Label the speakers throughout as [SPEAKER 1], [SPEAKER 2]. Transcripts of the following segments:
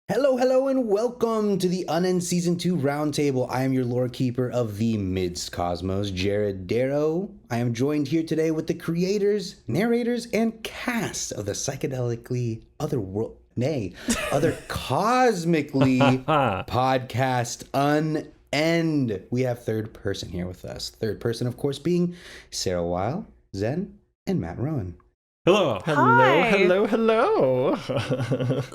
[SPEAKER 1] Hello, and welcome to the Unend Season 2 Roundtable. I am your lore keeper of the Midst Cosmos, Jared Deiro. I am joined here today with the creators, narrators, and cast of the psychedelically other cosmically podcast Unend. We have third person here with us. Third person, of course, being Sara Wile, Zen, and Matt Roen.
[SPEAKER 2] Hello.
[SPEAKER 3] Hi.
[SPEAKER 2] Hello.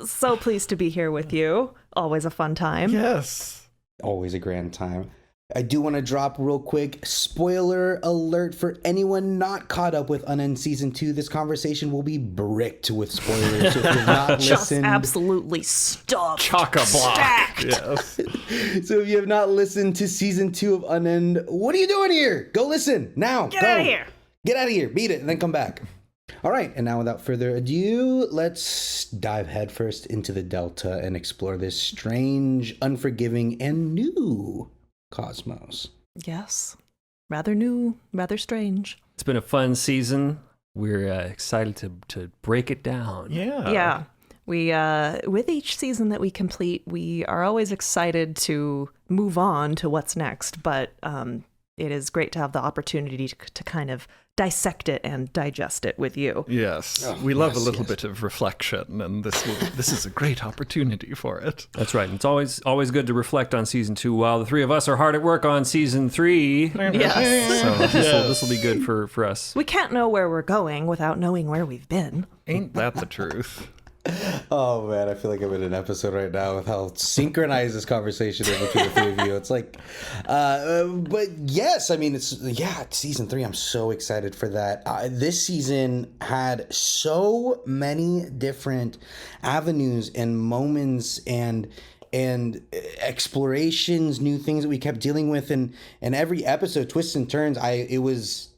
[SPEAKER 3] So pleased to be here with you. Always a fun time.
[SPEAKER 2] Yes.
[SPEAKER 1] Always a grand time. I do want to drop real quick, spoiler alert for anyone not caught up with Unend Season 2. This conversation will be bricked with spoilers. So if you've not
[SPEAKER 3] Just
[SPEAKER 1] listened...
[SPEAKER 3] absolutely stuffed.
[SPEAKER 2] Chock-a-block.
[SPEAKER 3] Stacked.
[SPEAKER 2] Yes.
[SPEAKER 1] So if you have not listened to Season 2 of Unend, what are you doing here? Go listen now.
[SPEAKER 3] Get out of here.
[SPEAKER 1] Get out of here. Beat it and then come back. All right, and now without further ado, let's dive headfirst into the Delta and explore this strange, unforgiving, and new cosmos.
[SPEAKER 3] Yes. Rather new, rather strange.
[SPEAKER 2] It's been a fun season. We're excited to break it down.
[SPEAKER 3] Yeah. We, with each season that we complete, we are always excited to move on to what's next, but it is great to have the opportunity to kind of dissect it and digest it with you.
[SPEAKER 2] Yes. We love a little bit of reflection, and this is a great opportunity for it.
[SPEAKER 4] That's right. And it's always good to reflect on season 2 while the three of us are hard at work on season 3.
[SPEAKER 3] Yes.
[SPEAKER 4] So this will be good for us.
[SPEAKER 3] We can't know where we're going without knowing where we've been.
[SPEAKER 2] Ain't that the truth?
[SPEAKER 1] Oh man, I feel like I'm in an episode right now with how synchronized this conversation is between the three of you. It's like, but yes, I mean, it's season 3. I'm so excited for that. This season had so many different avenues and moments and explorations, new things that we kept dealing with, and every episode, twists and turns.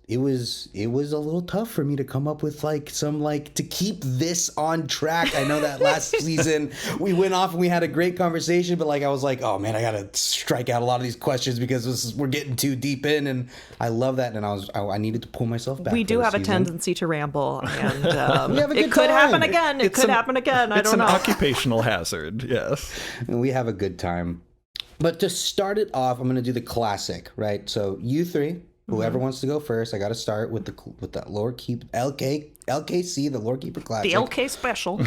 [SPEAKER 1] It was a little tough for me to come up with to keep this on track. I know that last season we went off and we had a great conversation, but I was like, oh man, I gotta strike out a lot of these questions because we're getting too deep in, and I love that, and I needed to pull myself back.
[SPEAKER 3] We do have a tendency to ramble, and
[SPEAKER 1] we have a good
[SPEAKER 3] it could
[SPEAKER 1] time.
[SPEAKER 3] happen again. It could happen again. I don't know.
[SPEAKER 2] It's an occupational hazard, yes.
[SPEAKER 1] And we have a good time. But to start it off, I'm gonna do the classic, right? So you three. Whoever wants to go first, I got to start with that lore keep LKC, the lore keeper classic.
[SPEAKER 3] The LK special.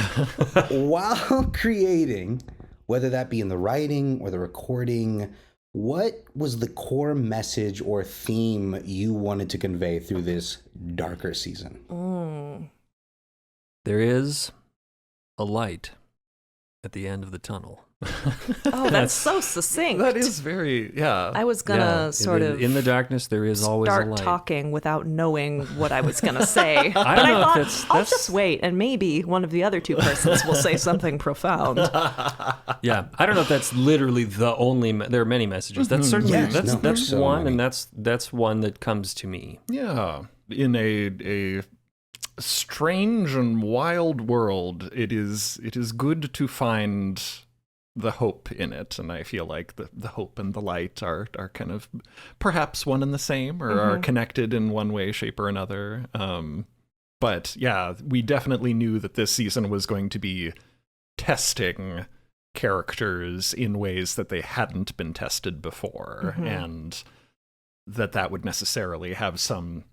[SPEAKER 1] While creating, whether that be in the writing or the recording, what was the core message or theme you wanted to convey through this darker season?
[SPEAKER 4] There is a light at the end of the tunnel.
[SPEAKER 3] Oh, that's so succinct.
[SPEAKER 2] That is very,
[SPEAKER 3] I was gonna
[SPEAKER 4] in the darkness there is always a
[SPEAKER 3] start
[SPEAKER 4] light.
[SPEAKER 3] Talking without knowing what I was gonna say.
[SPEAKER 4] I don't know if
[SPEAKER 3] thought, I'll just wait, and maybe one of the other two persons will say something profound.
[SPEAKER 4] Yeah, I don't know if that's literally the only. There are many messages. That's certainly that's
[SPEAKER 1] so
[SPEAKER 4] one,
[SPEAKER 1] many.
[SPEAKER 4] and that's one that comes to me.
[SPEAKER 2] Yeah. In a strange and wild world, it is good to find the hope in it, and I feel like the hope and the light are kind of perhaps one and the same, or are connected in one way, shape, or another. But yeah, we definitely knew that this season was going to be testing characters in ways that they hadn't been tested before, and that would necessarily have some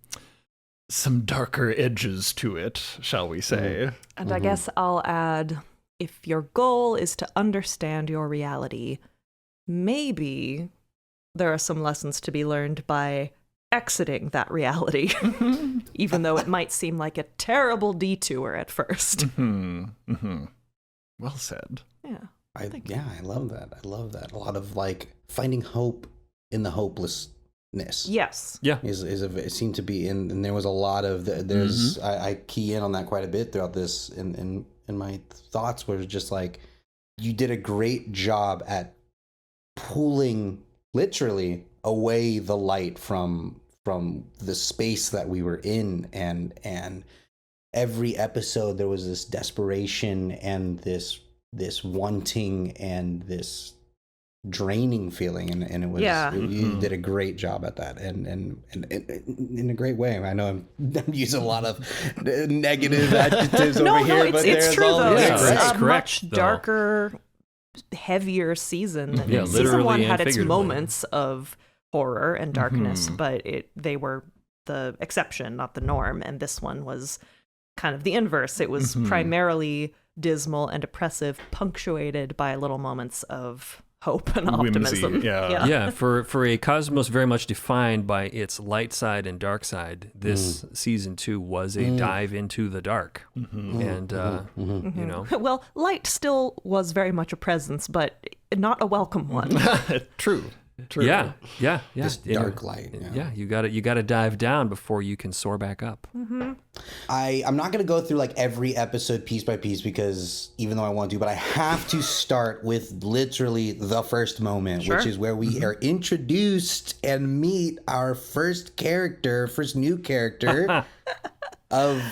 [SPEAKER 2] darker edges to it, shall we say.
[SPEAKER 3] And I guess I'll add, if your goal is to understand your reality, maybe there are some lessons to be learned by exiting that reality, even though it might seem like a terrible detour at first.
[SPEAKER 2] Well said.
[SPEAKER 3] Yeah.
[SPEAKER 1] I love that. A lot of finding hope in the hopelessness.
[SPEAKER 3] Yes.
[SPEAKER 4] Yeah.
[SPEAKER 1] It seemed to be and there was a lot of there's I key in on that quite a bit throughout this, and my thoughts were just you did a great job at pulling literally away the light from the space that we were in, and every episode there was this desperation and this wanting and this draining feeling, and it was you did a great job at that, and in a great way. I know I'm using a lot of negative adjectives over here, but
[SPEAKER 3] it's true
[SPEAKER 1] all
[SPEAKER 3] though.
[SPEAKER 4] Yeah,
[SPEAKER 3] It's
[SPEAKER 4] that's
[SPEAKER 3] a
[SPEAKER 4] correct,
[SPEAKER 3] much darker heavier season.
[SPEAKER 4] Yeah,
[SPEAKER 3] Season
[SPEAKER 4] literally
[SPEAKER 3] 1
[SPEAKER 4] and
[SPEAKER 3] had its
[SPEAKER 4] figuratively.
[SPEAKER 3] moments of horror and darkness, but they were the exception, not the norm. And this one was kind of the inverse. It was primarily dismal and oppressive, punctuated by little moments of hope and optimism.
[SPEAKER 2] Whimsy, yeah.
[SPEAKER 4] Yeah, for a cosmos very much defined by its light side and dark side, this season 2 was a dive into the dark. And, you know.
[SPEAKER 3] Well, light still was very much a presence, but not a welcome one.
[SPEAKER 2] True.
[SPEAKER 4] Yeah.
[SPEAKER 1] This dark light.
[SPEAKER 4] Yeah, you gotta dive down before you can soar back up.
[SPEAKER 1] I'm not going to go through like every episode piece by piece because even though I want to, but I have to start with literally the first moment, which is where we are introduced and meet our first new character of.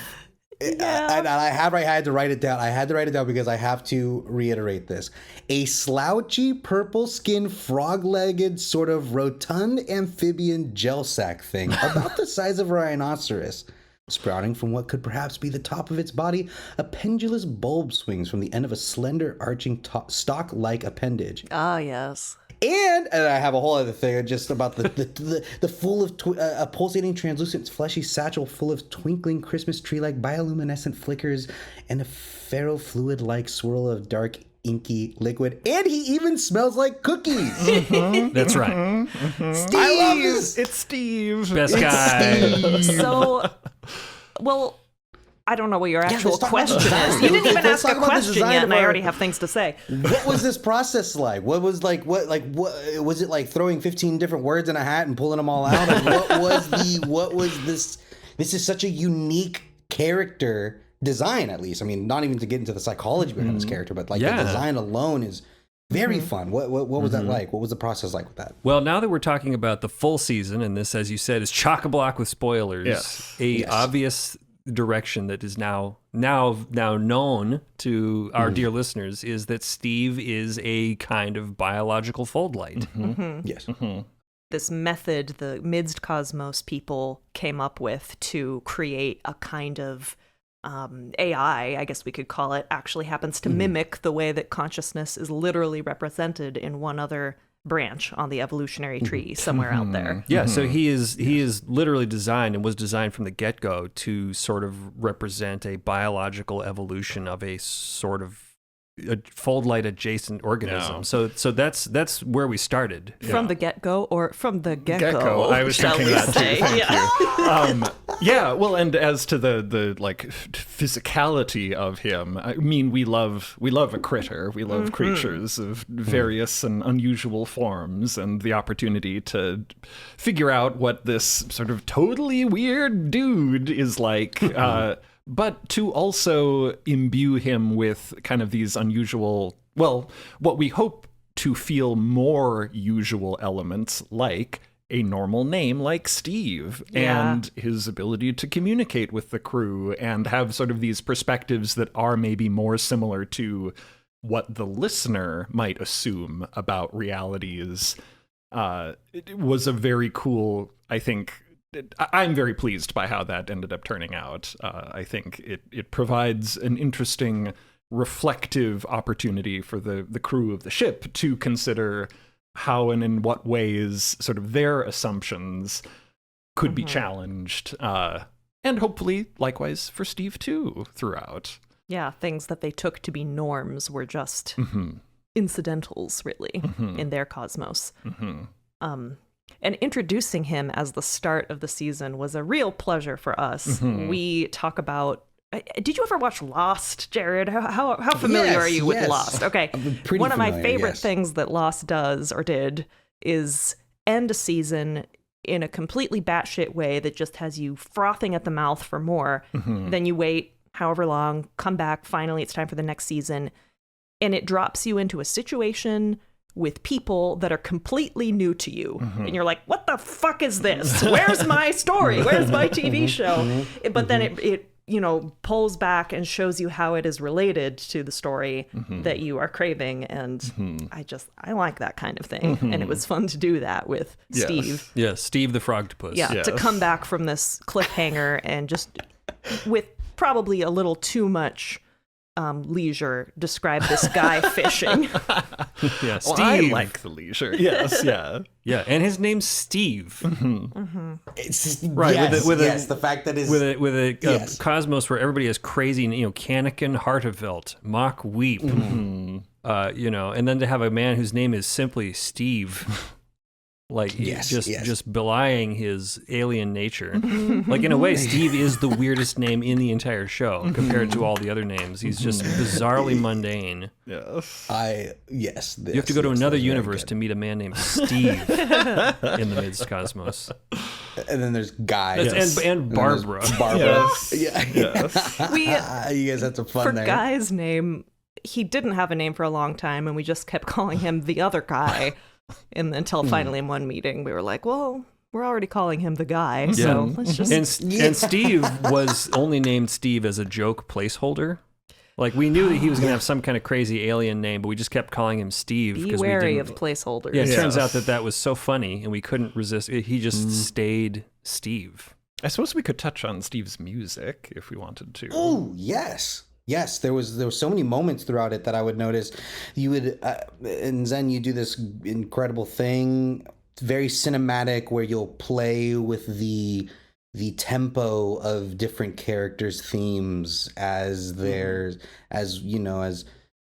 [SPEAKER 1] And I had to write it down. I had to write it down because I have to reiterate this. A slouchy, purple-skinned, frog-legged, sort of rotund amphibian gel sack thing about the size of a rhinoceros. Sprouting from what could perhaps be the top of its body, a pendulous bulb swings from the end of a slender, arching stalk-like appendage.
[SPEAKER 3] Ah, yes.
[SPEAKER 1] And I have a whole other thing just about the full of a pulsating, translucent, fleshy satchel full of twinkling Christmas tree-like bioluminescent flickers and a ferrofluid-like swirl of dark, inky liquid. And he even smells like cookies.
[SPEAKER 4] That's right.
[SPEAKER 3] Steve!
[SPEAKER 1] I love this.
[SPEAKER 2] It's Steve.
[SPEAKER 4] Best guy.
[SPEAKER 3] So, well, I don't know what your actual
[SPEAKER 1] let's talk about
[SPEAKER 3] question
[SPEAKER 1] the design.
[SPEAKER 3] is. You didn't even
[SPEAKER 1] Let's
[SPEAKER 3] ask
[SPEAKER 1] talk
[SPEAKER 3] a
[SPEAKER 1] about the
[SPEAKER 3] question
[SPEAKER 1] design
[SPEAKER 3] yet,
[SPEAKER 1] of
[SPEAKER 3] and I
[SPEAKER 1] our-
[SPEAKER 3] already have things to say.
[SPEAKER 1] What was this process like? What was it like throwing 15 different words in a hat and pulling them all out? Like, what was this? This is such a unique character design, at least. I mean, not even to get into the psychology behind this character, but like the design alone is very fun. What was that like? What was the process like with that?
[SPEAKER 4] Well, now that we're talking about the full season, and this, as you said, is chock-a-block with spoilers,
[SPEAKER 2] Yes.
[SPEAKER 4] obvious direction that is now known to our dear listeners is that Steve is a kind of biological fold light.
[SPEAKER 1] Yes.
[SPEAKER 3] This method the Midst Cosmos people came up with to create a kind of AI, I guess we could call it, actually happens to mimic the way that consciousness is literally represented in one other branch on the evolutionary tree somewhere out there.
[SPEAKER 4] Yeah, so he is literally designed and was designed from the get-go to sort of represent a biological evolution of a sort of a fold light adjacent organism.
[SPEAKER 2] Yeah.
[SPEAKER 4] So that's where we started.
[SPEAKER 3] From the get-go or from the gecko?
[SPEAKER 2] Gecko. I was
[SPEAKER 3] shall
[SPEAKER 2] thinking
[SPEAKER 3] we
[SPEAKER 2] that too.
[SPEAKER 3] say?
[SPEAKER 2] Thank
[SPEAKER 3] Yeah.
[SPEAKER 2] you. Yeah, well, and as to the like physicality of him, I mean, we love a critter. We love creatures of various and unusual forms, and the opportunity to figure out what this sort of totally weird dude is like. But to also imbue him with kind of these unusual, well, what we hope to feel more usual elements, like a normal name like Steve, and his ability to communicate with the crew and have sort of these perspectives that are maybe more similar to what the listener might assume about realities. It was a very cool, I think. I'm very pleased by how that ended up turning out. I think it provides an interesting, reflective opportunity for the crew of the ship to consider how and in what ways sort of their assumptions could be challenged. And hopefully, likewise, for Steve, too, throughout.
[SPEAKER 3] Yeah, things that they took to be norms were just incidentals, really, in their cosmos. And introducing him as the start of the season was a real pleasure for us. We talk about... Did you ever watch Lost, Jared? How familiar are you with Lost? Okay. One of my favorite things that Lost does or did is end a season in a completely batshit way that just has you frothing at the mouth for more. Then you wait however long, come back, finally it's time for the next season. And it drops you into a situation with people that are completely new to you. And you're like, what the fuck is this? Where's my story? Where's my TV show? But then it pulls back and shows you how it is related to the story that you are craving. And I like that kind of thing. And it was fun to do that with Steve.
[SPEAKER 4] Yeah, Steve the Frogtopus.
[SPEAKER 3] Yeah, to come back from this cliffhanger and just with probably a little too much leisure describe this guy fishing.
[SPEAKER 4] Yeah, Steve.
[SPEAKER 2] Well, I like the leisure. Yes, yeah.
[SPEAKER 4] Yeah, and his name's Steve.
[SPEAKER 1] It's
[SPEAKER 4] Right,
[SPEAKER 1] yes,
[SPEAKER 4] with
[SPEAKER 1] the fact that
[SPEAKER 4] with a
[SPEAKER 1] yes.
[SPEAKER 4] cosmos where everybody is crazy, Kaneken Hartevelt, Mock Weep, and then to have a man whose name is simply Steve, like just belying his alien nature. Like in a way, Steve is the weirdest name in the entire show compared to all the other names. He's just bizarrely mundane.
[SPEAKER 2] Yes.
[SPEAKER 4] You have to go to another universe to meet a man named Steve in the midst cosmos.
[SPEAKER 1] And then there's Guy.
[SPEAKER 4] And Barbara.
[SPEAKER 1] Barbara.
[SPEAKER 2] Yes.
[SPEAKER 1] Yeah.
[SPEAKER 3] Yes.
[SPEAKER 1] You guys had some fun
[SPEAKER 3] For
[SPEAKER 1] there.
[SPEAKER 3] Guy's name, he didn't have a name for a long time, and we just kept calling him the other guy. And until finally in one meeting, we were like, well, we're already calling him the Guy, so let's just...
[SPEAKER 4] And Steve was only named Steve as a joke placeholder. Like, we knew that he was going to have some kind of crazy alien name, but we just kept calling him Steve.
[SPEAKER 3] Be wary of placeholders.
[SPEAKER 4] Yeah, it turns out that was so funny, and we couldn't resist. He just stayed Steve.
[SPEAKER 2] I suppose we could touch on Steve's music if we wanted to.
[SPEAKER 1] Oh, yes. Yes, there was so many moments throughout it that I would notice. You would, and Zen, you do this incredible thing, very cinematic, where you'll play with the tempo of different characters' themes as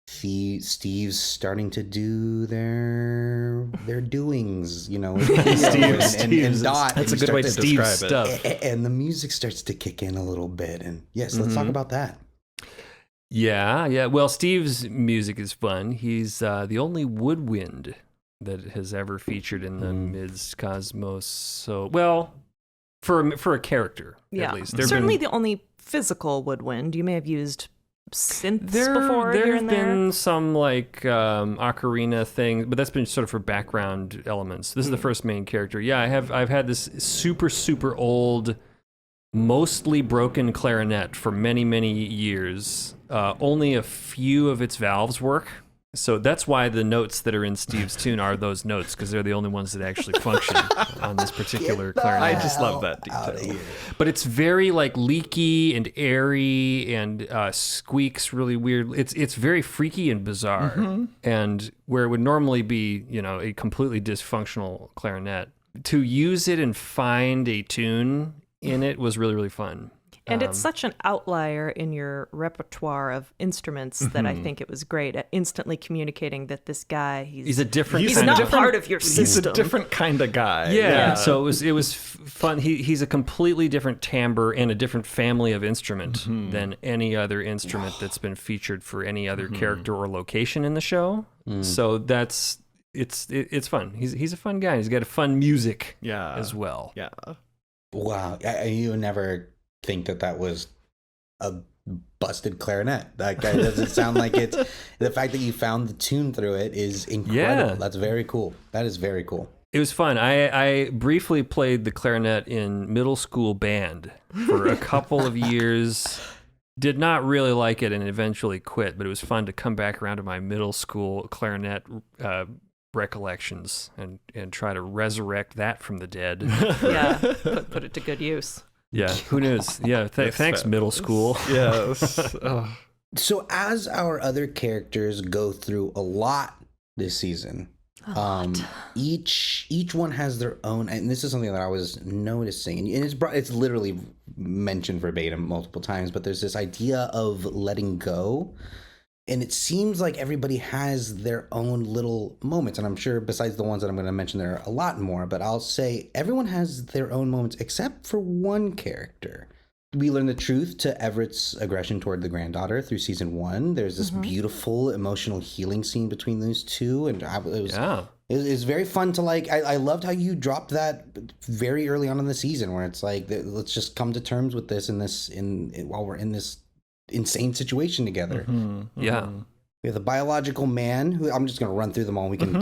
[SPEAKER 1] Steve's starting to do their doings, and Dot.
[SPEAKER 2] That's a good way to describe
[SPEAKER 1] it. And the music starts to kick in a little bit, and yes, let's talk about that.
[SPEAKER 4] Yeah. Well, Steve's music is fun. He's the only woodwind that has ever featured in the Mids Cosmos. So, well, for a character, at least.
[SPEAKER 3] Certainly the only physical woodwind. You may have used synths before
[SPEAKER 4] there
[SPEAKER 3] here
[SPEAKER 4] have
[SPEAKER 3] and there.
[SPEAKER 4] been some like ocarina thing, but that's been sort of for background elements. This is the first main character. Yeah, I've had this super old, mostly broken clarinet for many years. Only a few of its valves work. So that's why the notes that are in Steve's tune are those notes, because they're the only ones that actually function on this particular clarinet.
[SPEAKER 2] I just love that detail.
[SPEAKER 4] But it's very like leaky and airy and squeaks really weird. It's very freaky and bizarre. And where it would normally be, a completely dysfunctional clarinet, to use it and find a tune in it was really fun.
[SPEAKER 3] And it's such an outlier in your repertoire of instruments that I think it was great at instantly communicating that this guy, he's
[SPEAKER 4] a different
[SPEAKER 3] he's
[SPEAKER 4] kind
[SPEAKER 3] not
[SPEAKER 4] of,
[SPEAKER 3] part of your system.
[SPEAKER 2] He's a different kind of guy.
[SPEAKER 4] Yeah. So it was fun. He's a completely different timbre and a different family of instrument than any other instrument that's been featured for any other character or location in the show. So it's fun. He's a fun guy. He's got a fun music as well.
[SPEAKER 2] Yeah.
[SPEAKER 1] Wow. You would never think that was a busted clarinet. That guy doesn't sound like it's... The fact that you found the tune through it is incredible.
[SPEAKER 4] Yeah.
[SPEAKER 1] That's very cool. That is very cool.
[SPEAKER 4] It was fun. I briefly played the clarinet in middle school band for a couple of years. Did not really like it and eventually quit, but it was fun to come back around to my middle school clarinet recollections and try to resurrect that from the dead.
[SPEAKER 3] Yeah, put it to good use.
[SPEAKER 4] Yeah, who knows? Yeah, thanks, middle school.
[SPEAKER 2] Yes.
[SPEAKER 1] So as our other characters go through a lot this season, each one has their own, and this is something that I was noticing, and it's literally mentioned verbatim multiple times, but there's this idea of letting go. And it seems like everybody has their own little moments. And I'm sure besides the ones that I'm going to mention, there are a lot more. But I'll say everyone has their own moments except for one character. We learn the truth to Everett's aggression toward the granddaughter through season 1. There's this beautiful emotional healing scene between those two. And it was very fun to like. I loved how you dropped that very early on in the season where it's like, let's just come to terms with this while we're in this insane situation together.
[SPEAKER 4] Yeah.
[SPEAKER 1] We have the biological man, who I'm just going to run through them all. We can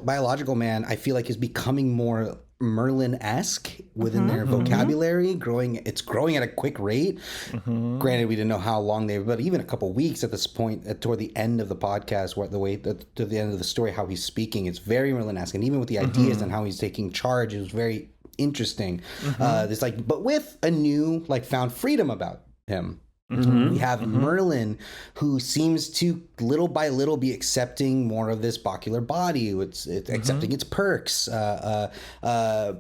[SPEAKER 1] biological man, I feel like, is becoming more Merlin-esque within their vocabulary. It's growing at a quick rate. Granted, we didn't know how long but even a couple weeks at this point, toward the end of the podcast, to the end of the story, how he's speaking, it's very Merlin-esque. And even with the ideas and how he's taking charge, it was very interesting. But with a new found freedom about him. We have Merlin, who seems to little by little be accepting more of this bacular body. It's accepting its perks,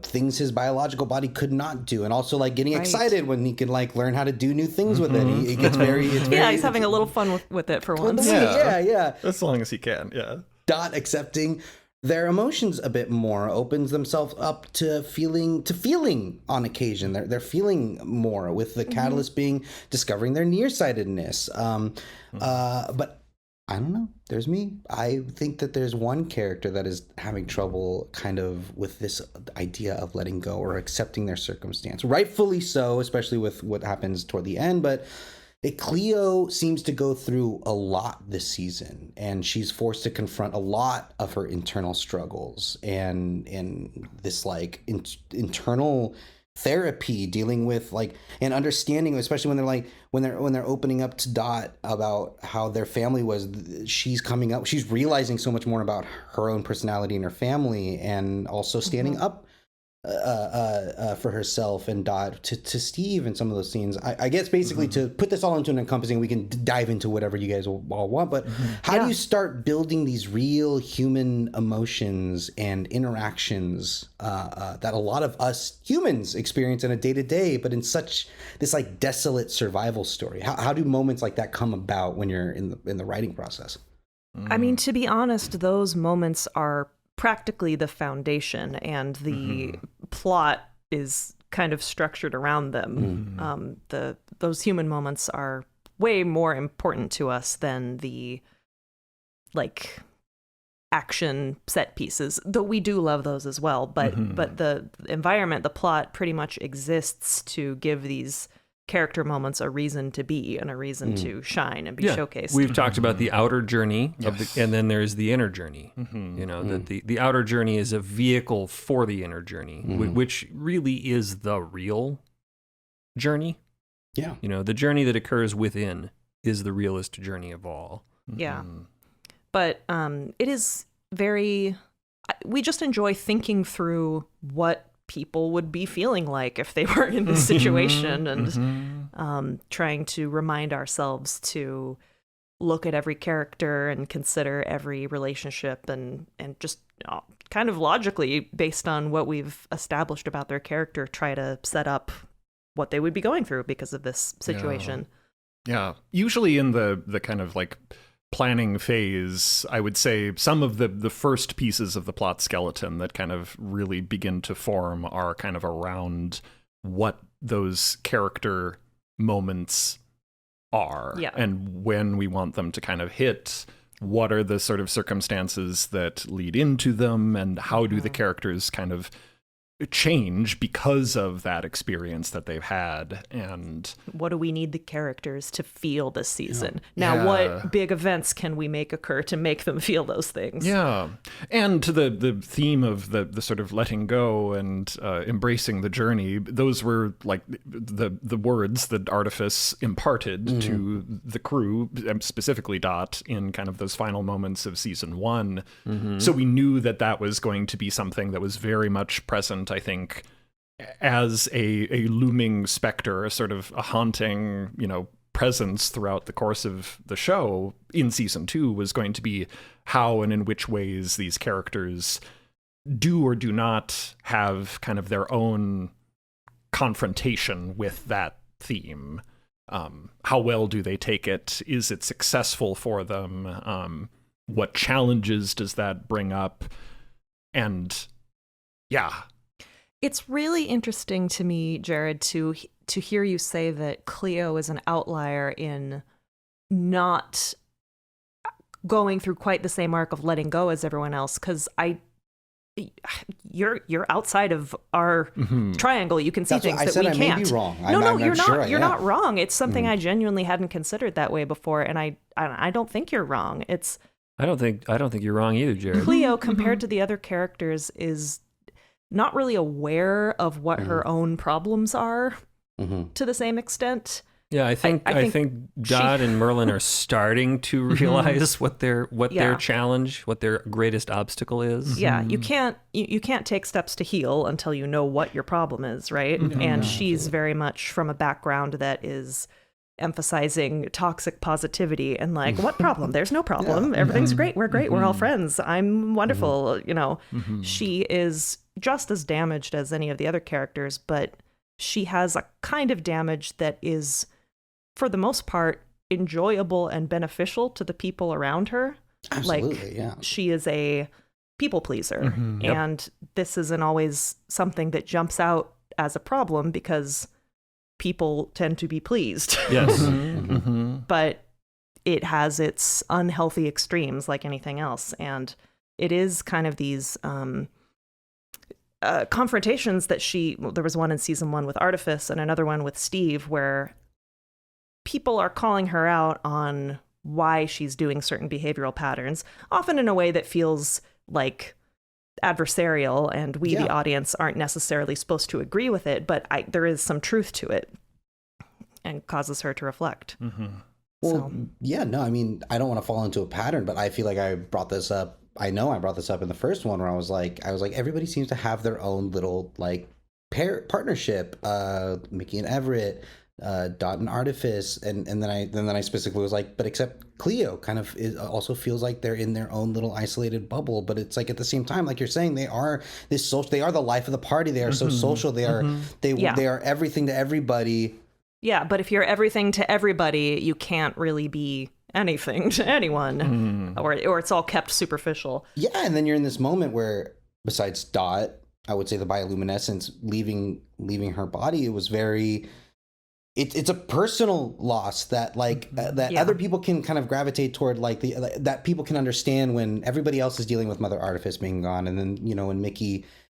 [SPEAKER 1] things his biological body could not do, and also like getting excited when he can like learn how to do new things with it. It gets very,
[SPEAKER 3] he's having a little fun with it for once.
[SPEAKER 1] Yeah.
[SPEAKER 2] As long as he can, yeah.
[SPEAKER 1] Dot accepting their emotions a bit more, opens themselves up to feeling on occasion. They're feeling more, with the catalyst being discovering their nearsightedness. But I don't know. There's me. I think that there's one character that is having trouble kind of with this idea of letting go or accepting their circumstance. Rightfully so, especially with what happens toward the end. But Cleo seems to go through a lot this season, and she's forced to confront a lot of her internal struggles and this like internal therapy, dealing with like and understanding, especially when they're like when they're opening up to Dot about how their family was. She's realizing so much more about her own personality and her family, and also standing up for herself and Dot to Steve in some of those scenes. I guess basically to put this all into an encompassing, we can dive into whatever you guys all want, but how do you start building these real human emotions and interactions that a lot of us humans experience in a day-to-day, but in such this like desolate survival story? How do moments like that come about when you're in the writing process?
[SPEAKER 3] I mean, to be honest, those moments are practically the foundation, and the plot is kind of structured around them. Those human moments are way more important to us than the like action set pieces, though we do love those as well. But the environment, the plot, pretty much exists to give these character moments a reason to be and a reason to shine and be showcased.
[SPEAKER 4] We've talked about the outer journey, and then there's the inner journey. You know, that the outer journey is a vehicle for the inner journey, which really is the real journey. Yeah. You know, the journey that occurs within is the realest journey of all.
[SPEAKER 3] Yeah. But it is we just enjoy thinking through what people would be feeling like if they were in this situation, and trying to remind ourselves to look at every character and consider every relationship and just kind of logically, based on what we've established about their character, try to set up what they would be going through because of this situation.
[SPEAKER 2] Yeah. Usually in the kind of like planning phase, I would say some of the first pieces of the plot skeleton that kind of really begin to form are kind of around what those character moments are, and when we want them to kind of hit, what are the sort of circumstances that lead into them, and how do the characters kind of change because of that experience that they've had, and
[SPEAKER 3] what do we need the characters to feel this season? What big events can we make occur to make them feel those things?
[SPEAKER 2] And to the theme of the sort of letting go and embracing the journey, those were like the words that Artifice imparted to the crew, specifically Dot, in kind of those final moments of season 1. So we knew that was going to be something that was very much present, I think, as a looming specter, a sort of a haunting, presence throughout the course of the show in season 2, was going to be how and in which ways these characters do or do not have kind of their own confrontation with that theme. How well do they take it? Is it successful for them? What challenges does that bring up? And
[SPEAKER 3] it's really interesting to me, Jared, to hear you say that Cleo is an outlier in not going through quite the same arc of letting go as everyone else, because you're outside of our triangle. You can see things that we can't.
[SPEAKER 1] I may be wrong.
[SPEAKER 3] No, you're not. You're not wrong. It's something I genuinely hadn't considered that way before, and I don't think you're wrong.
[SPEAKER 4] I don't think you're wrong either, Jared.
[SPEAKER 3] Cleo, compared to the other characters, is not really aware of what her own problems are to the same extent.
[SPEAKER 4] Yeah, I think Dot and Merlin are starting to realize what their challenge, what their greatest obstacle is.
[SPEAKER 3] Yeah, you can't take steps to heal until you know what your problem is, right? And she's very much from a background that is emphasizing toxic positivity and like, what problem? There's no problem. Everything's great. We're great. We're all friends. I'm wonderful. You know, she is just as damaged as any of the other characters, but she has a kind of damage that is, for the most part, enjoyable and beneficial to the people around her.
[SPEAKER 1] Absolutely,
[SPEAKER 3] like, she is a people pleaser. And this isn't always something that jumps out as a problem because people tend to be pleased.
[SPEAKER 4] Yes.
[SPEAKER 3] But it has its unhealthy extremes like anything else. And it is kind of these confrontations that there was one in season 1 with Artifice and another one with Steve, where people are calling her out on why she's doing certain behavioral patterns, often in a way that feels like adversarial, and we, the audience, aren't necessarily supposed to agree with it, but there is some truth to it and causes her to reflect.
[SPEAKER 1] Well, I mean, I don't want to fall into a pattern, but I feel like I brought this up. I know I brought this up in the first one where I was like, everybody seems to have their own little like partnership. Mickey and Everett, Dot and Artifice, and then I specifically was like, but except Cleo kind of also feels like they're in their own little isolated bubble. But it's like at the same time, like you're saying, they are this social. They are the life of the party. They are so social. They are they are everything to everybody.
[SPEAKER 3] Yeah, but if you're everything to everybody, you can't really be anything to anyone, or it's all kept superficial.
[SPEAKER 1] Yeah, and then you're in this moment where, besides Dot, I would say the bioluminescence leaving her body, it was very. It's a personal loss that like other people can kind of gravitate toward, like that people can understand when everybody else is dealing with Mother Artifice being gone, and then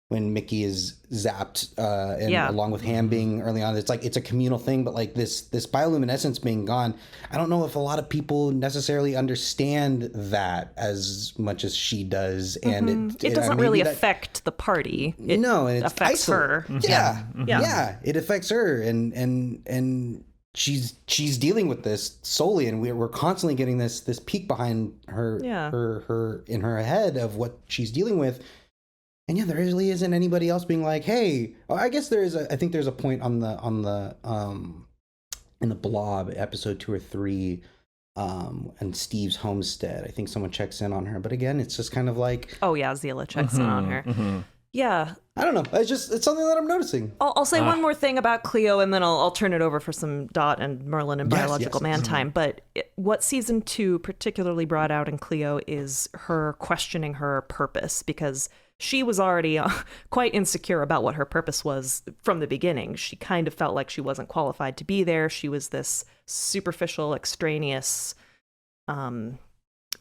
[SPEAKER 1] when Mickey is zapped along with Ham being early on, it's like it's a communal thing. But like this bioluminescence being gone, I don't know if a lot of people necessarily understand that as much as she does, and
[SPEAKER 3] it doesn't really affect the party. It affects her.
[SPEAKER 1] Yeah, it affects her, and she's dealing with this solely, and we're constantly getting this peek behind her her in her head of what she's dealing with. And there really isn't anybody else being like, hey, I guess there is I think there's a point in the Blob episode 2 or 3 and Steve's homestead. I think someone checks in on her, but again, it's just kind of like,
[SPEAKER 3] Zila checks in on her. Yeah.
[SPEAKER 1] I don't know. It's something that I'm noticing.
[SPEAKER 3] I'll say one more thing about Cleo, and then I'll turn it over for some Dot and Merlin and biological man time. But what season 2 particularly brought out in Cleo is her questioning her purpose, because she was already quite insecure about what her purpose was from the beginning. She kind of felt like she wasn't qualified to be there. She was this superficial, extraneous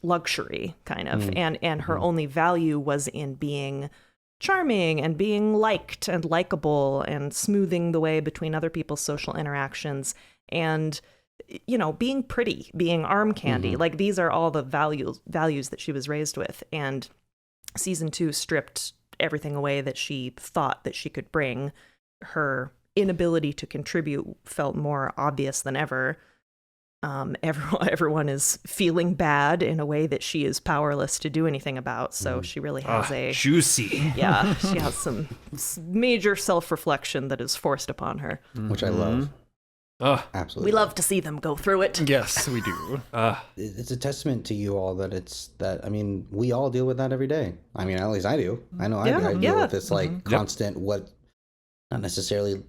[SPEAKER 3] luxury, kind of. And her only value was in being charming and being liked and likable and smoothing the way between other people's social interactions and, being pretty, being arm candy. Like, these are all the values that she was raised with. And season 2 stripped everything away that she thought that she could bring. Her inability to contribute felt more obvious than ever. Everyone is feeling bad in a way that she is powerless to do anything about. So she really has
[SPEAKER 4] juicy.
[SPEAKER 3] Yeah, she has some major self-reflection that is forced upon her,
[SPEAKER 1] which I love. Absolutely.
[SPEAKER 3] We love to see them go through it.
[SPEAKER 2] Yes, we do.
[SPEAKER 1] It's a testament to you all that I mean, we all deal with that every day. I mean, at least I do. I know I deal with this like constant what, not necessarily.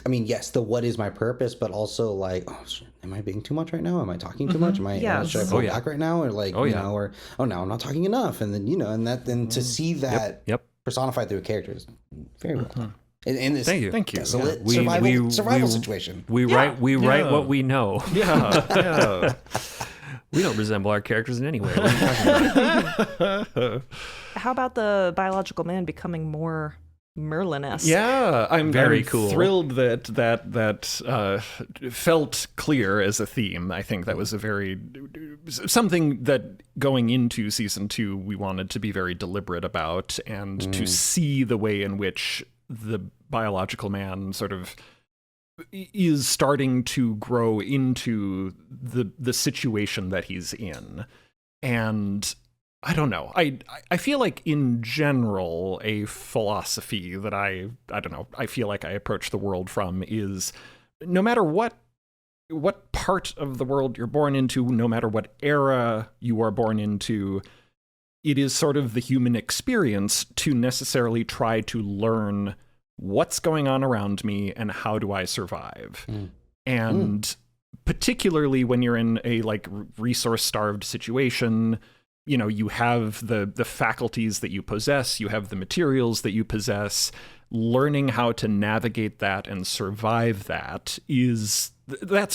[SPEAKER 1] I mean, yes, the what is my purpose, but also like, oh, shit, am I being too much right now? Am I talking too much? Am I should I pull back right now, or like or now I'm not talking enough, and then to see that personified through a character is very well done. In this
[SPEAKER 2] Thank you.
[SPEAKER 1] Desolate
[SPEAKER 2] Yeah.
[SPEAKER 1] survival situation.
[SPEAKER 4] We write what we know.
[SPEAKER 2] Yeah.
[SPEAKER 4] We don't resemble our characters in any way. What are you talking about?
[SPEAKER 3] How about the biological man becoming more Merlin-esque?
[SPEAKER 2] Yeah, I'm
[SPEAKER 4] very cool.
[SPEAKER 2] Thrilled that felt clear as a theme. I think that was something that going into season 2 we wanted to be very deliberate about, and to see the way in which the biological man sort of is starting to grow into the situation that he's in. And I don't know. I feel like in general a philosophy that I don't know, I feel like I approach the world from is, no matter what what part of the world you're born into, no matter what era you are born into, it is sort of the human experience to necessarily try to learn what's going on around me and how do I survive. And particularly when you're in a like resource-starved situation, you know, you have the faculties that you possess, you have the materials that you possess. Learning how to navigate that and survive that's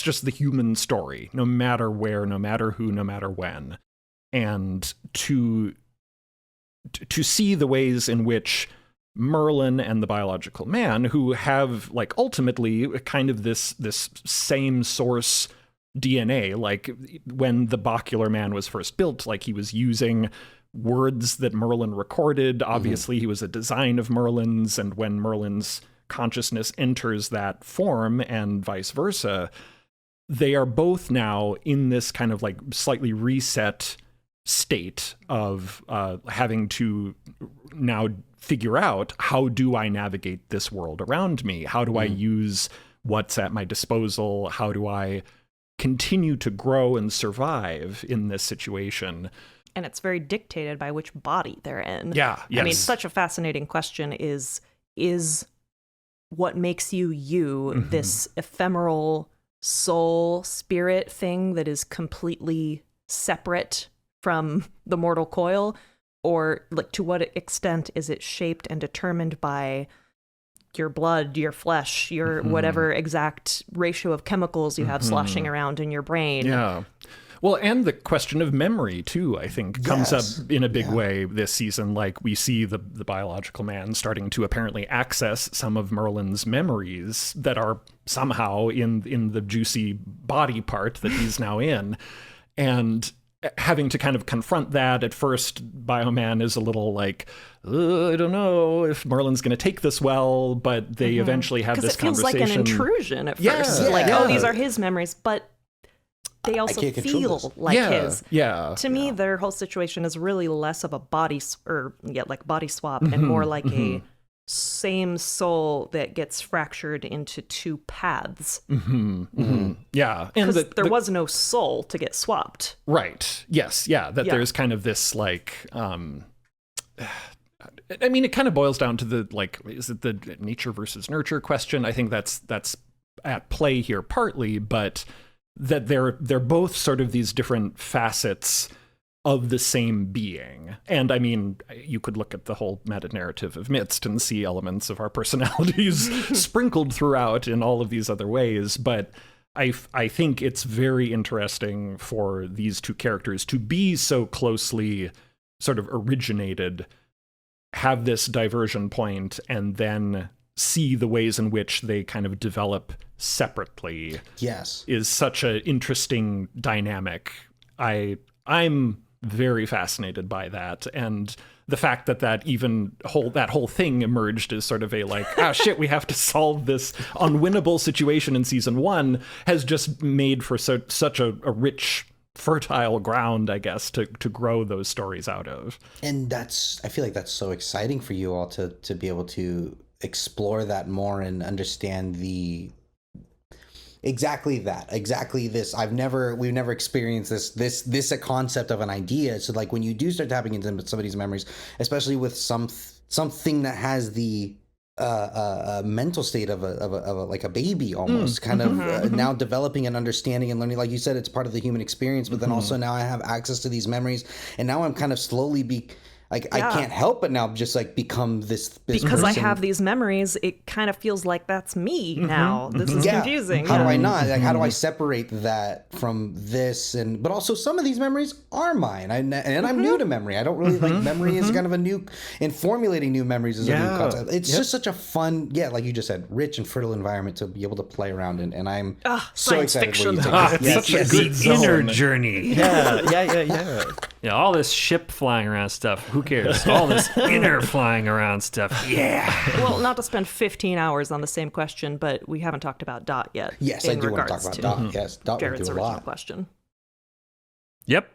[SPEAKER 2] just the human story, no matter where, no matter who, no matter when. And to see the ways in which Merlin and the biological man, who have like ultimately kind of this same source DNA, like when the Bacular Man was first built, like he was using words that Merlin recorded. Obviously, he was a design of Merlin's, and when Merlin's consciousness enters that form and vice versa, they are both now in this kind of like slightly reset state of having to now figure out, how do I navigate this world around me? How do I use what's at my disposal? How do I continue to grow and survive in this situation?
[SPEAKER 3] And it's very dictated by which body they're in.
[SPEAKER 2] Yeah, yes.
[SPEAKER 3] I mean, such a fascinating question is what makes you this ephemeral soul spirit thing that is completely separate from the mortal coil? Or like, to what extent is it shaped and determined by your blood, your flesh, your whatever exact ratio of chemicals you have sloshing around in your brain?
[SPEAKER 2] Yeah. Well, and the question of memory, too, I think, comes up in a big way this season. Like, we see the biological man starting to apparently access some of Merlin's memories that are somehow in the juicy body part that he's now in. And having to kind of confront that. At first, Bioman is a little like, I don't know if Merlin's going to take this well, but they eventually have this conversation.
[SPEAKER 3] Because it feels like an intrusion at first. Oh, these are his memories, but they also feel like his.
[SPEAKER 2] Yeah.
[SPEAKER 3] To me, their whole situation is really less of a body swap and more like a same soul that gets fractured into two paths.
[SPEAKER 2] Yeah.
[SPEAKER 3] Because there was no soul to get swapped.
[SPEAKER 2] Right. Yes. Yeah. There's kind of this like, I mean, it kind of boils down to the, like, is it the nature versus nurture question? I think that's at play here partly, but that they're both sort of these different facets of the same being. And I mean, you could look at the whole meta-narrative of Midst and see elements of our personalities sprinkled throughout in all of these other ways, but I think it's very interesting for these two characters to be so closely sort of originated, have this diversion point, and then see the ways in which they kind of develop separately.
[SPEAKER 1] Yes.
[SPEAKER 2] Is such an interesting dynamic. I'm very fascinated by that, and the fact that whole thing emerged as sort of a like, shit, we have to solve this unwinnable situation in season 1 has just made for such a rich, fertile ground, I guess, to grow those stories out of. And
[SPEAKER 1] I feel like that's so exciting for you all to be able to explore that more and understand exactly this. We've never experienced this a concept of an idea. So like when you do start tapping into somebody's memories, especially with something that has the mental state of a like a baby almost, kind of now developing and understanding and learning, like you said, it's part of the human experience, but then also now I have access to these memories, and now I'm kind of slowly I can't help but now just like become this because person.
[SPEAKER 3] I have these memories, it kind of feels like that's me now. This is confusing.
[SPEAKER 1] How do I not? Like, how do I separate that from this? But also some of these memories are mine. And I'm new to memory. I don't really like memory is kind of a new, and formulating new memories is a new concept. It's just such a fun, like you just said, rich and fertile environment to be able to play around in. And I'm so excited when you take
[SPEAKER 4] it's such a good inner journey.
[SPEAKER 2] Yeah.
[SPEAKER 4] All this ship flying around stuff. Who cares? All this inner flying around stuff. Yeah.
[SPEAKER 3] Well, not to spend 15 hours on the same question, but we haven't talked about Dot yet.
[SPEAKER 1] Yes, I do want to talk about Dot. Yes, Dot
[SPEAKER 3] Jared's
[SPEAKER 1] would do a
[SPEAKER 3] original
[SPEAKER 1] lot.
[SPEAKER 3] question.
[SPEAKER 4] Yep.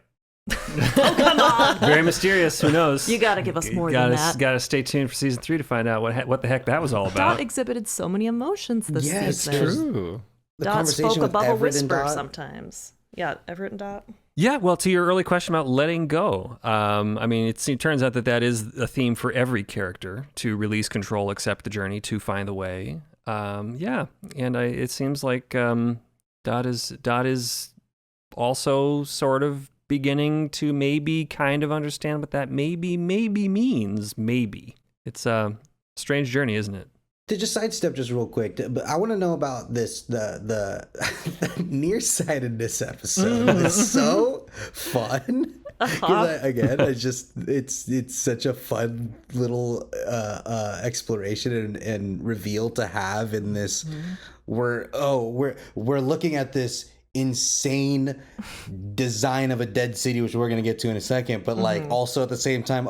[SPEAKER 3] Oh, come on.
[SPEAKER 4] Very mysterious. Who knows?
[SPEAKER 3] You got to give us more than that.
[SPEAKER 4] Got to stay tuned for season 3 to find out what the heck that was all about.
[SPEAKER 3] Dot exhibited so many emotions this season.
[SPEAKER 2] It's true.
[SPEAKER 3] Dot spoke
[SPEAKER 1] conversation with
[SPEAKER 3] above a
[SPEAKER 1] Everett and
[SPEAKER 3] whisper
[SPEAKER 1] Dot.
[SPEAKER 3] sometimes. Yeah, Everett and Dot.
[SPEAKER 4] Yeah, well, to your early question about letting go, I mean, it turns out that is a theme for every character, to release control, accept the journey, to find the way. Yeah, and it seems like Dot is also sort of beginning to maybe kind of understand what that maybe means. Maybe. It's a strange journey, isn't it?
[SPEAKER 1] To just sidestep just real quick, but I want to know about this, the nearsightedness episode is so fun. 'Cause it's such a fun little exploration and reveal to have in this. We're looking at this insane design of a dead city, which we're going to get to in a second, but like also at the same time,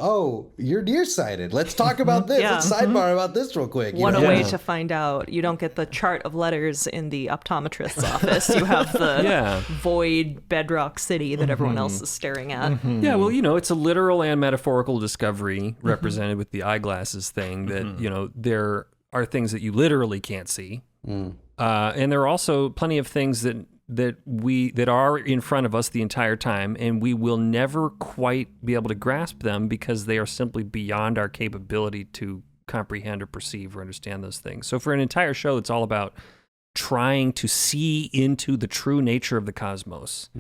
[SPEAKER 1] you're nearsighted. Let's talk about this.
[SPEAKER 3] Yeah.
[SPEAKER 1] Let's sidebar about this real quick.
[SPEAKER 3] One way to find out. You don't get the chart of letters in the optometrist's office. You have the void bedrock city that everyone else is staring at.
[SPEAKER 4] Yeah, well, it's a literal and metaphorical discovery represented with the eyeglasses thing that, there are things that you literally can't see. And there are also plenty of things that are in front of us the entire time, and we will never quite be able to grasp them because they are simply beyond our capability to comprehend or perceive or understand those things. So for an entire show, it's all about trying to see into the true nature of the cosmos.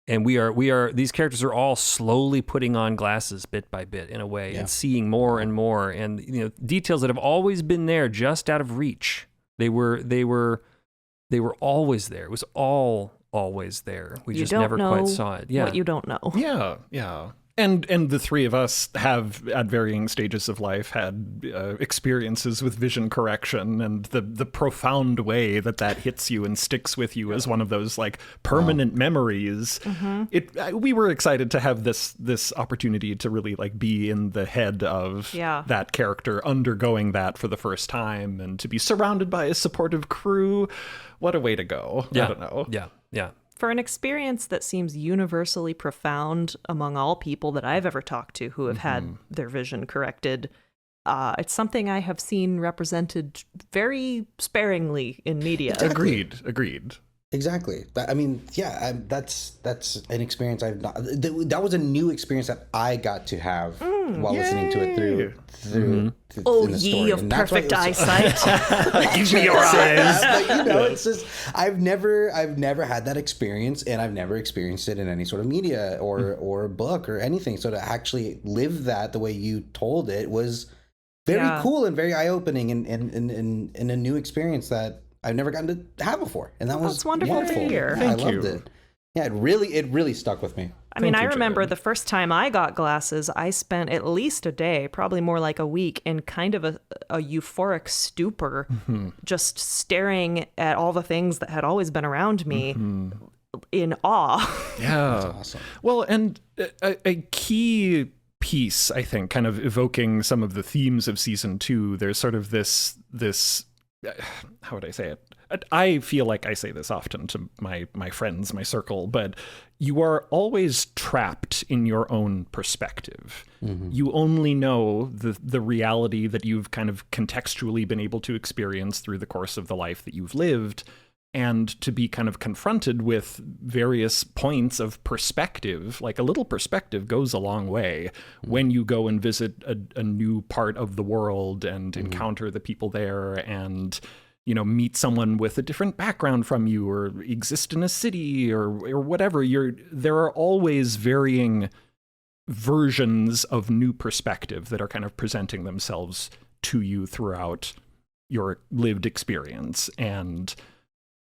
[SPEAKER 4] And these characters are all slowly putting on glasses bit by bit in a way and seeing more and more, and details that have always been there just out of reach. They were always there. It was all always there. We just never quite saw it. Yeah.
[SPEAKER 3] What you don't know.
[SPEAKER 2] Yeah. And the three of us have, at varying stages of life, had experiences with vision correction, and the profound way that hits you and sticks with you as one of those like permanent memories. We were excited to have this opportunity to really like be in the head of that character undergoing that for the first time, and to be surrounded by a supportive crew. What a way to go.
[SPEAKER 4] Yeah.
[SPEAKER 2] I don't know.
[SPEAKER 4] Yeah.
[SPEAKER 3] For an experience that seems universally profound among all people that I've ever talked to who have had their vision corrected, it's something I have seen represented very sparingly in media.
[SPEAKER 2] Agreed.
[SPEAKER 1] Exactly. That's an experience I've not. That was a new experience that I got to have while listening to it through.
[SPEAKER 3] Oh,
[SPEAKER 1] in the
[SPEAKER 3] ye
[SPEAKER 1] story.
[SPEAKER 3] of
[SPEAKER 1] And that's why
[SPEAKER 3] perfect
[SPEAKER 1] it was so-
[SPEAKER 3] eyesight!
[SPEAKER 2] Give me your eyes.
[SPEAKER 1] But, it's just I've never had that experience, and I've never experienced it in any sort of media or book or anything. So to actually live that the way you told it was very cool and very eye opening, and a new experience that I've never gotten to have before, and that was
[SPEAKER 3] That's wonderful
[SPEAKER 1] wonderful.
[SPEAKER 3] to hear.
[SPEAKER 1] Yeah, I
[SPEAKER 2] Thank
[SPEAKER 1] loved
[SPEAKER 2] you.
[SPEAKER 1] it. Yeah, it really stuck with me.
[SPEAKER 3] I mean,
[SPEAKER 2] Thank
[SPEAKER 3] I
[SPEAKER 2] you,
[SPEAKER 3] remember
[SPEAKER 2] Jared.
[SPEAKER 3] the first time I got glasses, I spent at least a day, probably more like a week, in kind of a euphoric stupor, just staring at all the things that had always been around me in awe.
[SPEAKER 2] Yeah.
[SPEAKER 1] That's awesome.
[SPEAKER 2] Well, and a key piece, I think, kind of evoking some of the themes of season 2, there's sort of this how would I say it? I feel like I say this often to my friends, my circle, but you are always trapped in your own perspective. You only know the reality that you've kind of contextually been able to experience through the course of the life that you've lived. And to be kind of confronted with various points of perspective, like a little perspective goes a long way when you go and visit a new part of the world and encounter the people there and, meet someone with a different background from you or exist in a city or whatever. There are always varying versions of new perspective that are kind of presenting themselves to you throughout your lived experience. And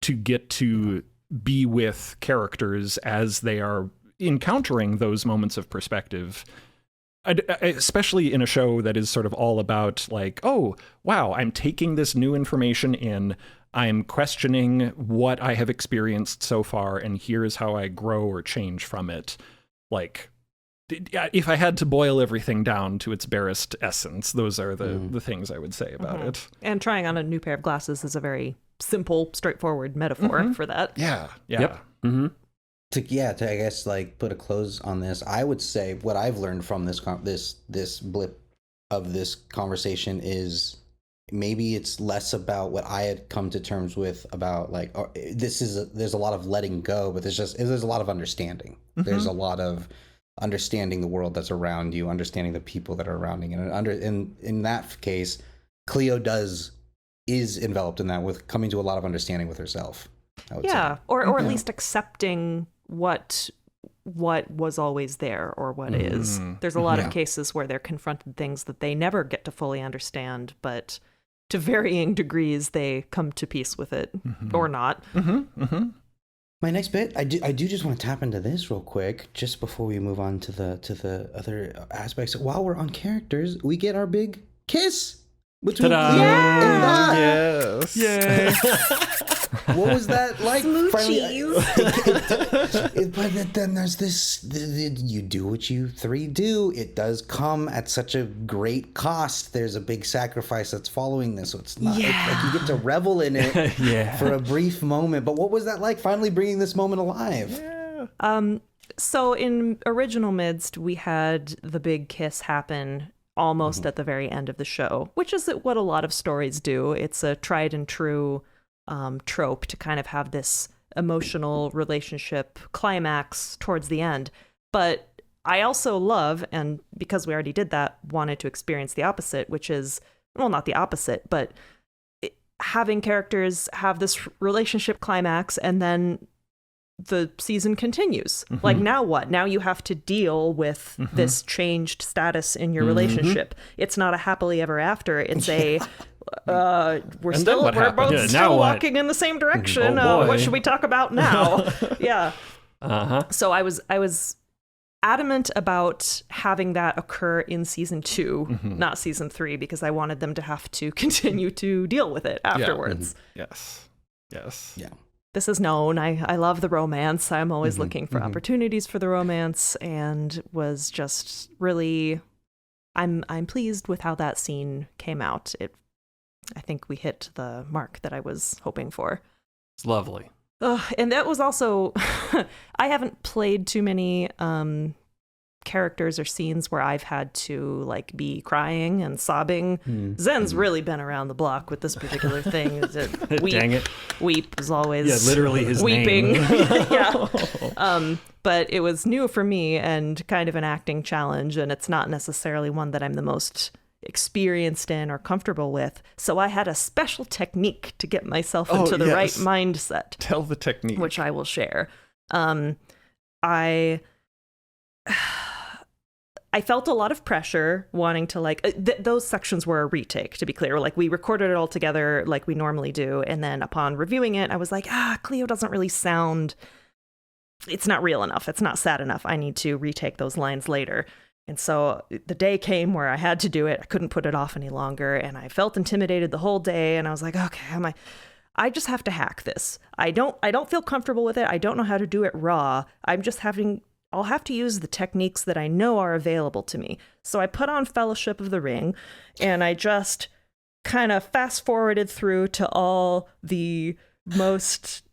[SPEAKER 2] to get to be with characters as they are encountering those moments of perspective, especially in a show that is sort of all about like, oh, wow, I'm taking this new information in, I'm questioning what I have experienced so far, and here's how I grow or change from it. Like, if I had to boil everything down to its barest essence, those are the things I would say about it.
[SPEAKER 3] And trying on a new pair of glasses is a very simple, straightforward metaphor for that.
[SPEAKER 2] Yeah.
[SPEAKER 4] Yep. Mm-hmm.
[SPEAKER 1] To I guess like put a close on this, I would say what I've learned from this blip of this conversation is maybe it's less about what I had come to terms with about like, there's a lot of letting go, but there's a lot of understanding. There's a lot of understanding the world that's around you, understanding the people that are around you. And in that case, Cleo is enveloped in that, with coming to a lot of understanding with herself. I would say.
[SPEAKER 3] Or at least accepting what was always there or what is. There's a lot of cases where they're confronted things that they never get to fully understand, but to varying degrees they come to peace with it or not.
[SPEAKER 1] My next bit, I do just want to tap into this real quick, just before we move on to the other aspects. While we're on characters, we get our big kiss between Cleo and Dot.
[SPEAKER 2] Yes.
[SPEAKER 1] Yay. What was that like? But then there's this, you do what you three do. It does come at such a great cost. There's a big sacrifice that's following this. So it's not like you get to revel in it for a brief moment. But what was that like, finally bringing this moment alive?
[SPEAKER 3] Yeah. So in original Midst, we had the big kiss happen almost at the very end of the show, which is what a lot of stories do. It's a tried and true trope to kind of have this emotional relationship climax towards the end. But I also love, and because we already did that, wanted to experience the opposite, which is, well, not the opposite, but having characters have this relationship climax and then the season continues. Like, now what? Now you have to deal with this changed status in your relationship. It's not a happily ever after. It's a we're both still walking in the same direction. What should we talk about now? So I was adamant about having that occur in season 2, not season 3, because I wanted them to have to continue to deal with it afterwards.
[SPEAKER 2] Yes.
[SPEAKER 1] Yeah.
[SPEAKER 3] This is known. I love the romance. I'm always looking for opportunities for the romance, and was just really, I'm pleased with how that scene came out. I think we hit the mark that I was hoping for.
[SPEAKER 4] It's lovely.
[SPEAKER 3] And that was also, I haven't played too many characters or scenes where I've had to like be crying and sobbing. Zen's really been around the block with this particular thing.
[SPEAKER 4] Dang it.
[SPEAKER 3] Weep is always
[SPEAKER 4] literally his
[SPEAKER 3] weeping.
[SPEAKER 4] name.
[SPEAKER 3] But it was new for me and kind of an acting challenge, and it's not necessarily one that I'm the most experienced in or comfortable with. So I had a special technique to get myself into the right mindset.
[SPEAKER 2] Tell the technique.
[SPEAKER 3] Which I will share. I felt a lot of pressure wanting to like, those sections were a retake, to be clear. Like, we recorded it all together like we normally do. And then upon reviewing it, I was like, Cleo doesn't really sound, it's not real enough. It's not sad enough. I need to retake those lines later. And so the day came where I had to do it. I couldn't put it off any longer. And I felt intimidated the whole day. And I was like, okay, I just have to hack this. I don't feel comfortable with it. I don't know how to do it raw. I'll have to use the techniques that I know are available to me. So I put on Fellowship of the Ring, and I just kind of fast forwarded through to all the most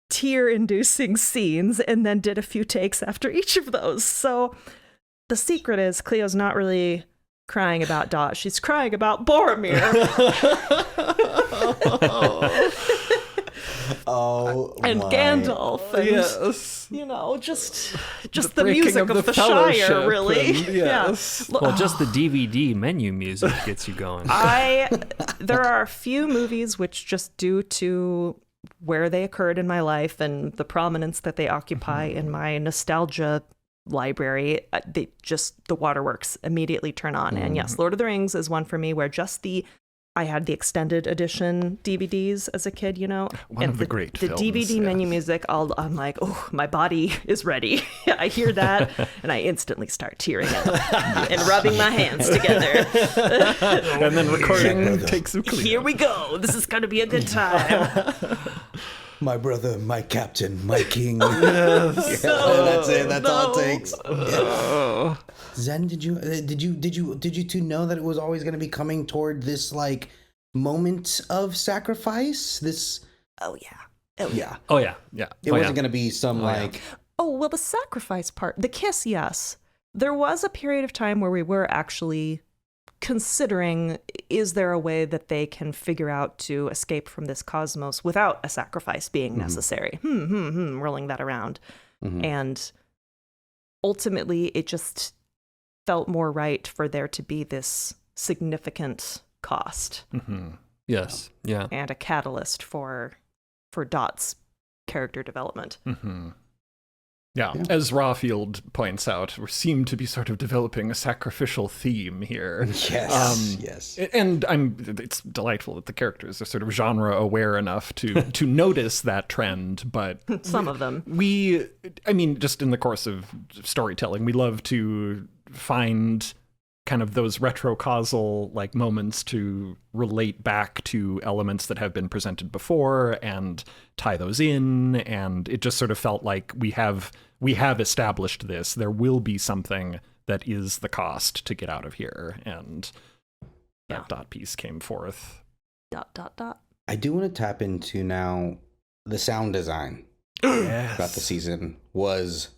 [SPEAKER 3] tear-inducing scenes, and then did a few takes after each of those. So the secret is Cleo's not really crying about Dot. She's crying about Boromir. And Gandalf, and just the music of the Shire, really.
[SPEAKER 2] Yes.
[SPEAKER 4] Well, just the DVD menu music gets you going.
[SPEAKER 3] There are a few movies which, just due to where they occurred in my life and the prominence that they occupy in my nostalgia library, the waterworks immediately turn on. And yes, Lord of the Rings is one for me, where I had the extended edition DVDs as a kid,
[SPEAKER 2] One of the great
[SPEAKER 3] the
[SPEAKER 2] films,
[SPEAKER 3] DVD menu music. I'm like, oh, my body is ready. I hear that, and I instantly start tearing up and rubbing my hands together.
[SPEAKER 2] And then recording takes of Cleo.
[SPEAKER 3] Here we go. This is going to be a good time.
[SPEAKER 1] My brother, my captain, my king.
[SPEAKER 2] Yes.
[SPEAKER 1] That's it. That's all it takes. Yeah. Zen, did you two know that it was always going to be coming toward this like moment of sacrifice? This.
[SPEAKER 3] Oh yeah.
[SPEAKER 1] It wasn't going to be some
[SPEAKER 3] Oh, well, the sacrifice part, the kiss, yes. There was a period of time where we were actually considering, is there a way that they can figure out to escape from this cosmos without a sacrifice being necessary? Rolling that around. And ultimately, it just felt more right for there to be this significant cost.
[SPEAKER 4] Yes. Yeah.
[SPEAKER 3] And a catalyst for Dot's character development.
[SPEAKER 2] Yeah, as Rawfield points out, we seem to be sort of developing a sacrificial theme here.
[SPEAKER 1] Yes.
[SPEAKER 2] And it's delightful that the characters are sort of genre aware enough to notice that trend, but
[SPEAKER 3] some of them.
[SPEAKER 2] Just in the course of storytelling, we love to find kind of those retrocausal like moments to relate back to elements that have been presented before and tie those in, and it just sort of felt like we have established this. There will be something that is the cost to get out of here, and that dot piece came forth. ...
[SPEAKER 1] I do want to tap into now the sound design throughout the season was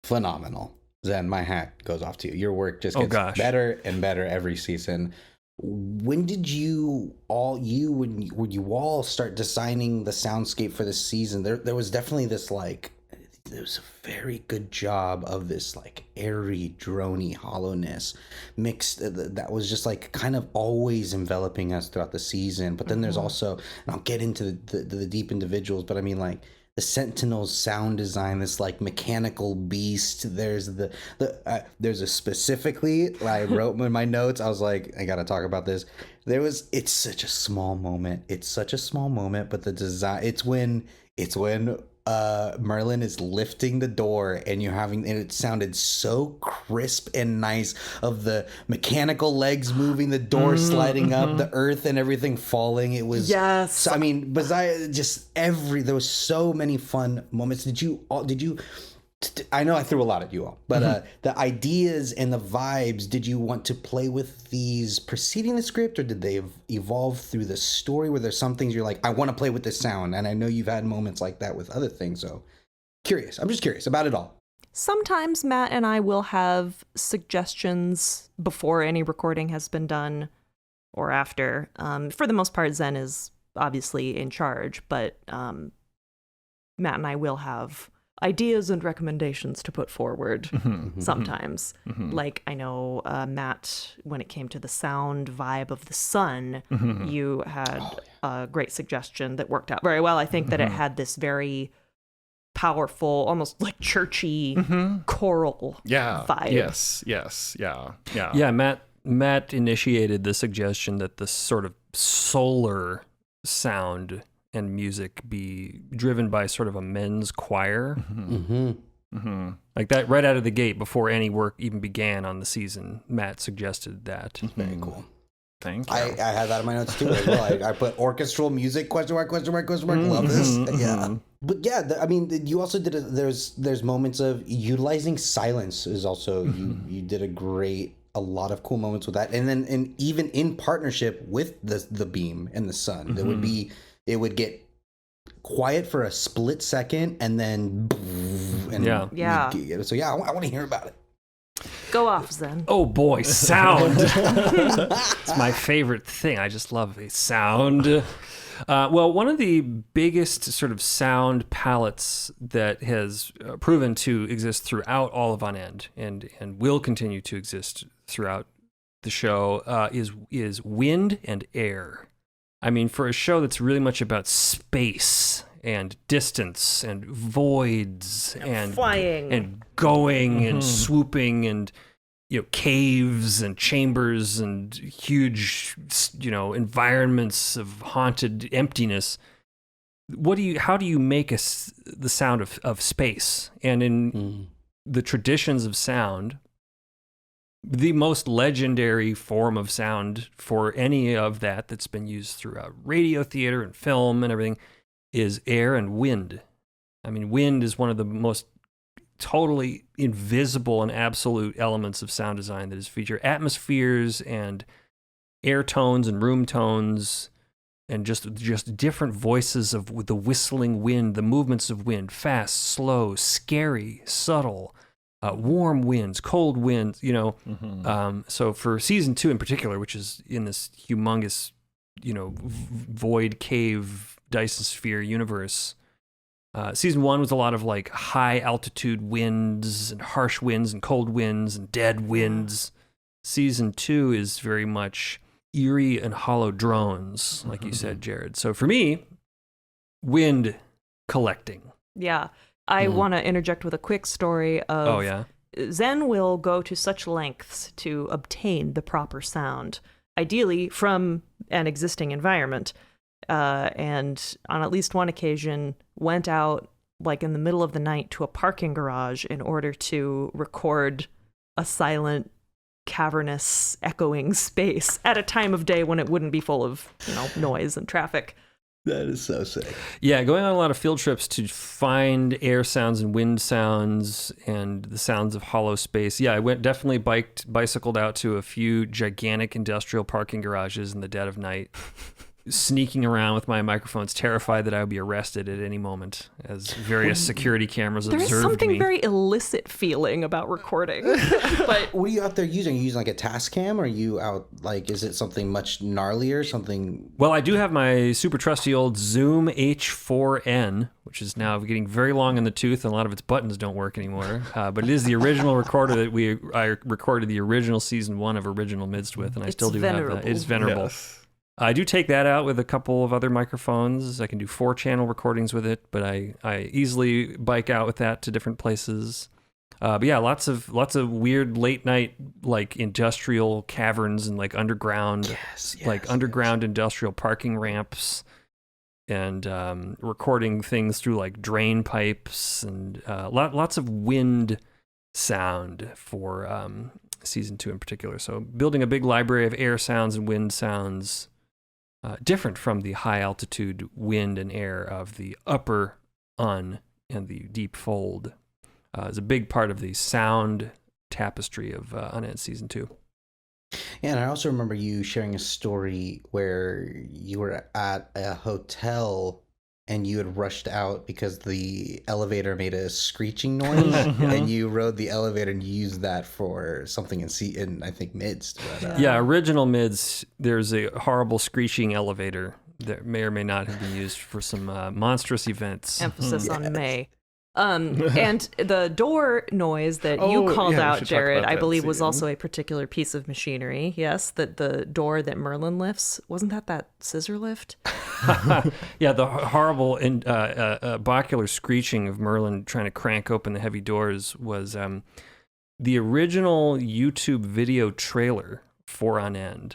[SPEAKER 1] phenomenal. Zen, my hat goes off to you. Your work just gets better and better every season. When did you all start designing the soundscape for this season? There was definitely this there was a very good job of this like airy, droney hollowness mixed that was just like kind of always enveloping us throughout the season. But then there's also, and I'll get into the deep individuals, but I mean like the Sentinel's sound design, this like mechanical beast. There's there's a specifically, I wrote in my notes, I was like, I gotta talk about this. It's such a small moment. But the design, it's when Merlin is lifting the door and and it sounded so crisp and nice of the mechanical legs moving, the door sliding up, the earth and everything falling. It was, so, I mean, besides there was so many fun moments. I know I threw a lot at you all, but the ideas and the vibes, did you want to play with these preceding the script, or did they evolve through the story? Where there's some things you're like, I want to play with this sound, and I know you've had moments like that with other things, so I'm just curious about it all.
[SPEAKER 3] Sometimes Matt and I will have suggestions before any recording has been done or after. For the most part, Zen is obviously in charge, but Matt and I will have ideas and recommendations to put forward sometimes. Like I know Matt, when it came to the sound vibe of the sun, you had a great suggestion that worked out very well. I think that it had this very powerful, almost like churchy choral vibe.
[SPEAKER 4] Yeah, Matt initiated the suggestion that the sort of solar sound and music be driven by sort of a men's choir. Like that right out of the gate, before any work even began on the season, Matt suggested that.
[SPEAKER 1] Very cool.
[SPEAKER 2] Thank you.
[SPEAKER 1] I had that in my notes too as well. I put orchestral music, question mark, love this. Yeah. But yeah, I mean, you also did there's moments of utilizing silence is also, you did a lot of cool moments with that. And even in partnership with the beam and the sun, it would get quiet for a split second and then so I want to hear about it.
[SPEAKER 3] Go off, Zen.
[SPEAKER 4] Oh boy, sound. It's my favorite thing. I just love a sound. Well, one of the biggest sort of sound palettes that has proven to exist throughout all of Unend and will continue to exist throughout the show is wind and air. I mean, for a show that's really much about space and distance and voids and
[SPEAKER 3] flying
[SPEAKER 4] and going and swooping and caves and chambers and huge environments of haunted emptiness. How do you make the sound of space? And in the traditions of sound, the most legendary form of sound for any of that's been used throughout radio theater and film and everything is air and wind. I mean, wind is one of the most totally invisible and absolute elements of sound design that is featured. Atmospheres and air tones and room tones and just different voices with the whistling wind, the movements of wind, fast, slow, scary, subtle, warm winds, cold winds,
[SPEAKER 2] Mm-hmm.
[SPEAKER 4] So for season 2 in particular, which is in this humongous, void cave Dyson sphere universe, season 1 was a lot of like high altitude winds and harsh winds and cold winds and dead winds. Season 2 is very much eerie and hollow drones, like you said, Jared. So for me, wind collecting.
[SPEAKER 3] Yeah. I want to interject with a quick story of Zen will go to such lengths to obtain the proper sound, ideally from an existing environment. And on at least one occasion, went out like in the middle of the night to a parking garage in order to record a silent, cavernous, echoing space at a time of day when it wouldn't be full of, noise and traffic.
[SPEAKER 1] That is so sick.
[SPEAKER 4] Yeah, going on a lot of field trips to find air sounds and wind sounds and the sounds of hollow space. Yeah, I definitely bicycled out to a few gigantic industrial parking garages in the dead of night, sneaking around with my microphones, terrified that I would be arrested at any moment as various security cameras observed me.
[SPEAKER 3] There's something very illicit feeling about recording. But
[SPEAKER 1] what are you out there using? Are you using like a task cam, or are you out like, is it something much gnarlier, something?
[SPEAKER 4] Well, I do have my super trusty old Zoom H4n, which is now getting very long in the tooth, and a lot of its buttons don't work anymore. But it is the original recorder that I recorded the original season 1 of Original Midst with, and I still do have that. It's venerable.
[SPEAKER 2] Yes.
[SPEAKER 4] I do take that out with a couple of other microphones. I can do 4-channel recordings with it, but I easily bike out with that to different places. But yeah, lots of weird late night like industrial caverns and like underground, underground industrial parking ramps, and recording things through like drain pipes, and lots of wind sound for season 2 in particular. So building a big library of air sounds and wind sounds. Different from the high altitude wind and air of the upper and the deep fold, is a big part of the sound tapestry of Unend season 2.
[SPEAKER 1] Yeah, and I also remember you sharing a story where you were at a hotel and you had rushed out because the elevator made a screeching noise, and you rode the elevator and you used that for something in I think Midst. But,
[SPEAKER 4] original Mids, there's a horrible screeching elevator that may or may not have been used for some monstrous events.
[SPEAKER 3] Emphasis on may. And the door noise that you called out, Jared, I believe was also a particular piece of machinery. Yes, that the door that Merlin lifts, wasn't that scissor lift?
[SPEAKER 4] Yeah, the horrible bacular screeching of Merlin trying to crank open the heavy doors was the original YouTube video trailer for Unend,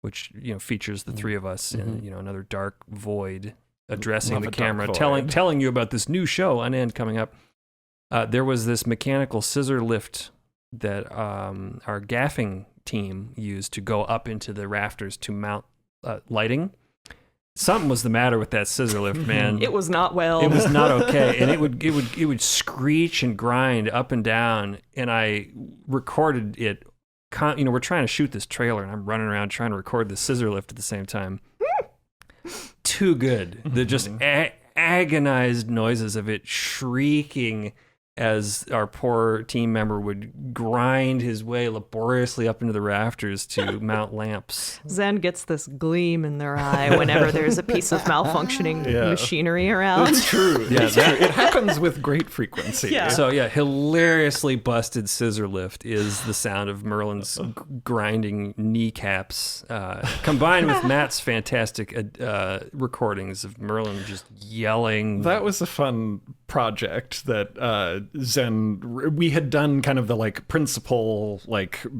[SPEAKER 4] which features the three of us in another dark void, addressing the camera, telling you about this new show, Unend, coming up. There was this mechanical scissor lift that our gaffing team used to go up into the rafters to mount lighting. Something was the matter with that scissor lift, man.
[SPEAKER 3] It was not well.
[SPEAKER 4] It was not okay, and it would screech and grind up and down. And I recorded it. We're trying to shoot this trailer, and I'm running around trying to record the scissor lift at the same time. Too good. The just agonized noises of it shrieking as our poor team member would grind his way laboriously up into the rafters to mount lamps.
[SPEAKER 3] Zen gets this gleam in their eye whenever there's a piece of malfunctioning machinery around.
[SPEAKER 2] It's true. Yeah, it happens with great frequency.
[SPEAKER 3] Yeah.
[SPEAKER 4] So hilariously busted scissor lift is the sound of Merlin's grinding kneecaps, combined with Matt's fantastic recordings of Merlin just yelling.
[SPEAKER 2] That was a fun project that Zen, we had done kind of the principal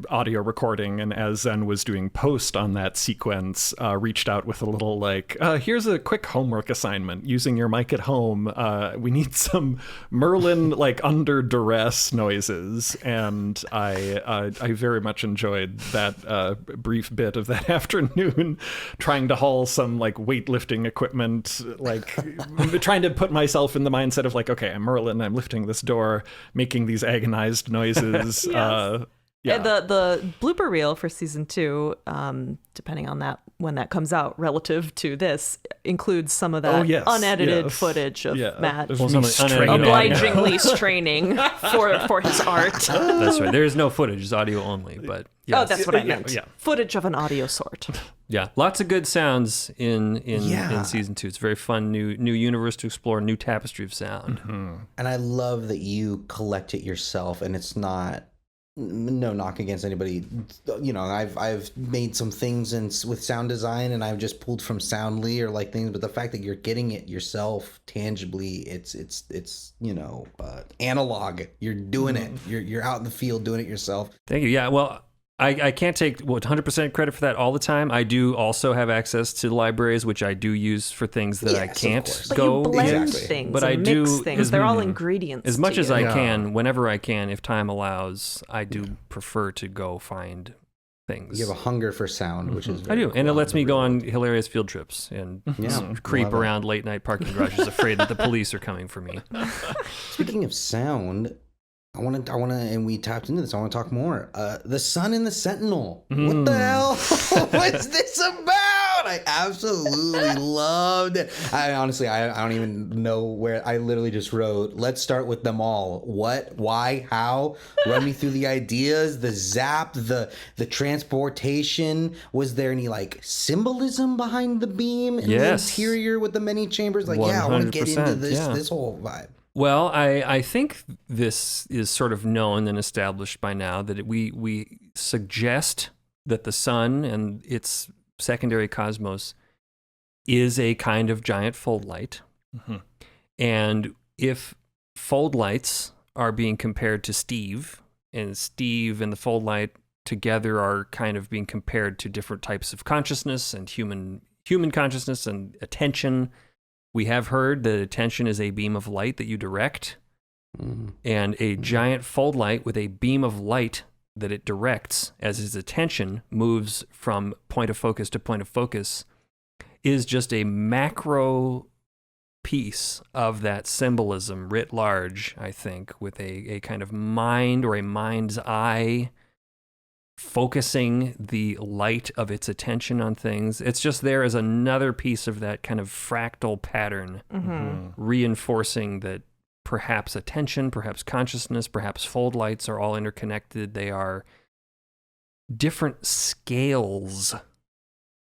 [SPEAKER 2] audio recording, and as Zen was doing post on that sequence, reached out with a little here's a quick homework assignment using your mic at home. We need some Merlin under duress noises, and I very much enjoyed that brief bit of that afternoon, trying to haul some weightlifting equipment, trying to put myself in the mindset of okay, I'm Merlin, I'm lifting this door, making these agonized noises.
[SPEAKER 3] Yes.
[SPEAKER 2] Yeah.
[SPEAKER 3] The blooper reel for season 2, depending on that when that comes out, relative to this, includes some of that unedited footage of Matt obligingly straining for his art.
[SPEAKER 4] That's right. There is no footage; it's audio only. But yes.
[SPEAKER 3] Oh, that's what I meant. Footage of an audio sort.
[SPEAKER 4] Yeah, lots of good sounds in season 2. It's a very fun new universe to explore, new tapestry of sound.
[SPEAKER 1] Mm-hmm. And I love that you collect it yourself, and it's not. No knock against anybody. You know, I've made some things with sound design, and I've just pulled from Soundly or like things. But the fact that you're getting it yourself tangibly, it's analog. You're doing it. You're out in the field doing it yourself.
[SPEAKER 4] Thank you. Yeah. Well, I can't take 100% credit for that all the time. I do also have access to libraries, which I do use for things that I can't go.
[SPEAKER 3] But you blend things, but I do mix things. They're all ingredients.
[SPEAKER 4] As much as I can, whenever I can, if time allows, I do prefer to go find things.
[SPEAKER 1] You have a hunger for sound, which is very
[SPEAKER 4] I do,
[SPEAKER 1] cool.
[SPEAKER 4] and it lets me go on hilarious field trips and creep around late night parking garages, afraid that the police are coming for me.
[SPEAKER 1] Speaking of sound. I want to, and we tapped into this. I want to talk more. The Sun and the Sentinel. What the hell? What's this about? I absolutely loved it. I don't even know where. I literally just wrote, let's start with them all. What, why, how? Run me through the ideas, the zap, the transportation. Was there any like symbolism behind the beam and the interior with the many chambers? Like, I want to get into this whole vibe.
[SPEAKER 4] Well, I think this is sort of known and established by now that we suggest that the sun and its secondary cosmos is a kind of giant fold light. Mm-hmm. And if fold lights are being compared to Steve, and Steve and the fold light together are kind of being compared to different types of consciousness and human consciousness and attention. We have heard that attention is a beam of light that you direct, and a giant fold light with a beam of light that it directs as his attention moves from point of focus to point of focus is just a macro piece of that symbolism writ large, I think, with a kind of mind or a mind's eye focusing the light of its attention on things. It's just there as another piece of that kind of fractal pattern, reinforcing that perhaps attention, perhaps consciousness, perhaps fold lights are all interconnected. They are different scales: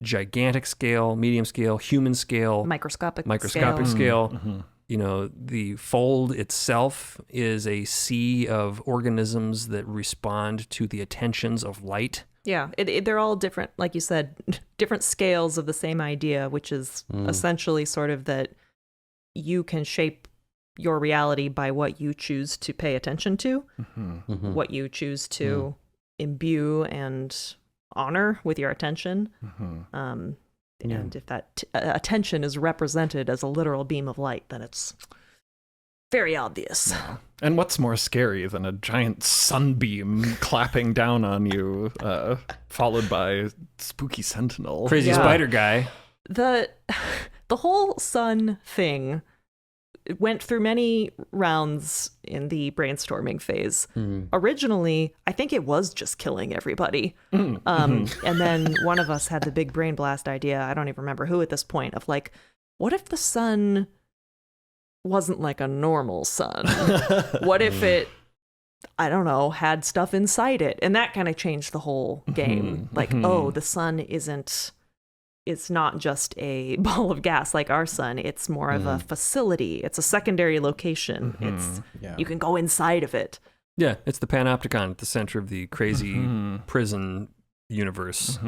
[SPEAKER 4] gigantic scale, medium scale, human scale,
[SPEAKER 3] microscopic
[SPEAKER 4] scale.
[SPEAKER 2] Mm-hmm.
[SPEAKER 4] You know, the fold itself is a sea of organisms that respond to the attentions of light.
[SPEAKER 3] Yeah, they're all different, like you said, different scales of the same idea, which is essentially sort of that you can shape your reality by what you choose to pay attention to, what you choose to imbue and honor with your attention. And if that attention is represented as a literal beam of light, then it's very obvious.
[SPEAKER 2] Yeah. And what's more scary than a giant sunbeam clapping down on you, followed by spooky sentinel?
[SPEAKER 4] Crazy spider guy.
[SPEAKER 3] The whole sun thing went through many rounds in the brainstorming phase. Originally, I think it was just killing everybody. And then one of us had the big brain blast idea, I don't even remember who at this point, of like, what if the sun wasn't like a normal sun? What if it, I don't know, had stuff inside it? And that kind of changed the whole game. Like, oh, the sun it's not just a ball of gas like our sun. It's more of a facility. It's a secondary location. You can go inside of it.
[SPEAKER 4] Yeah, it's the panopticon at the center of the crazy prison universe.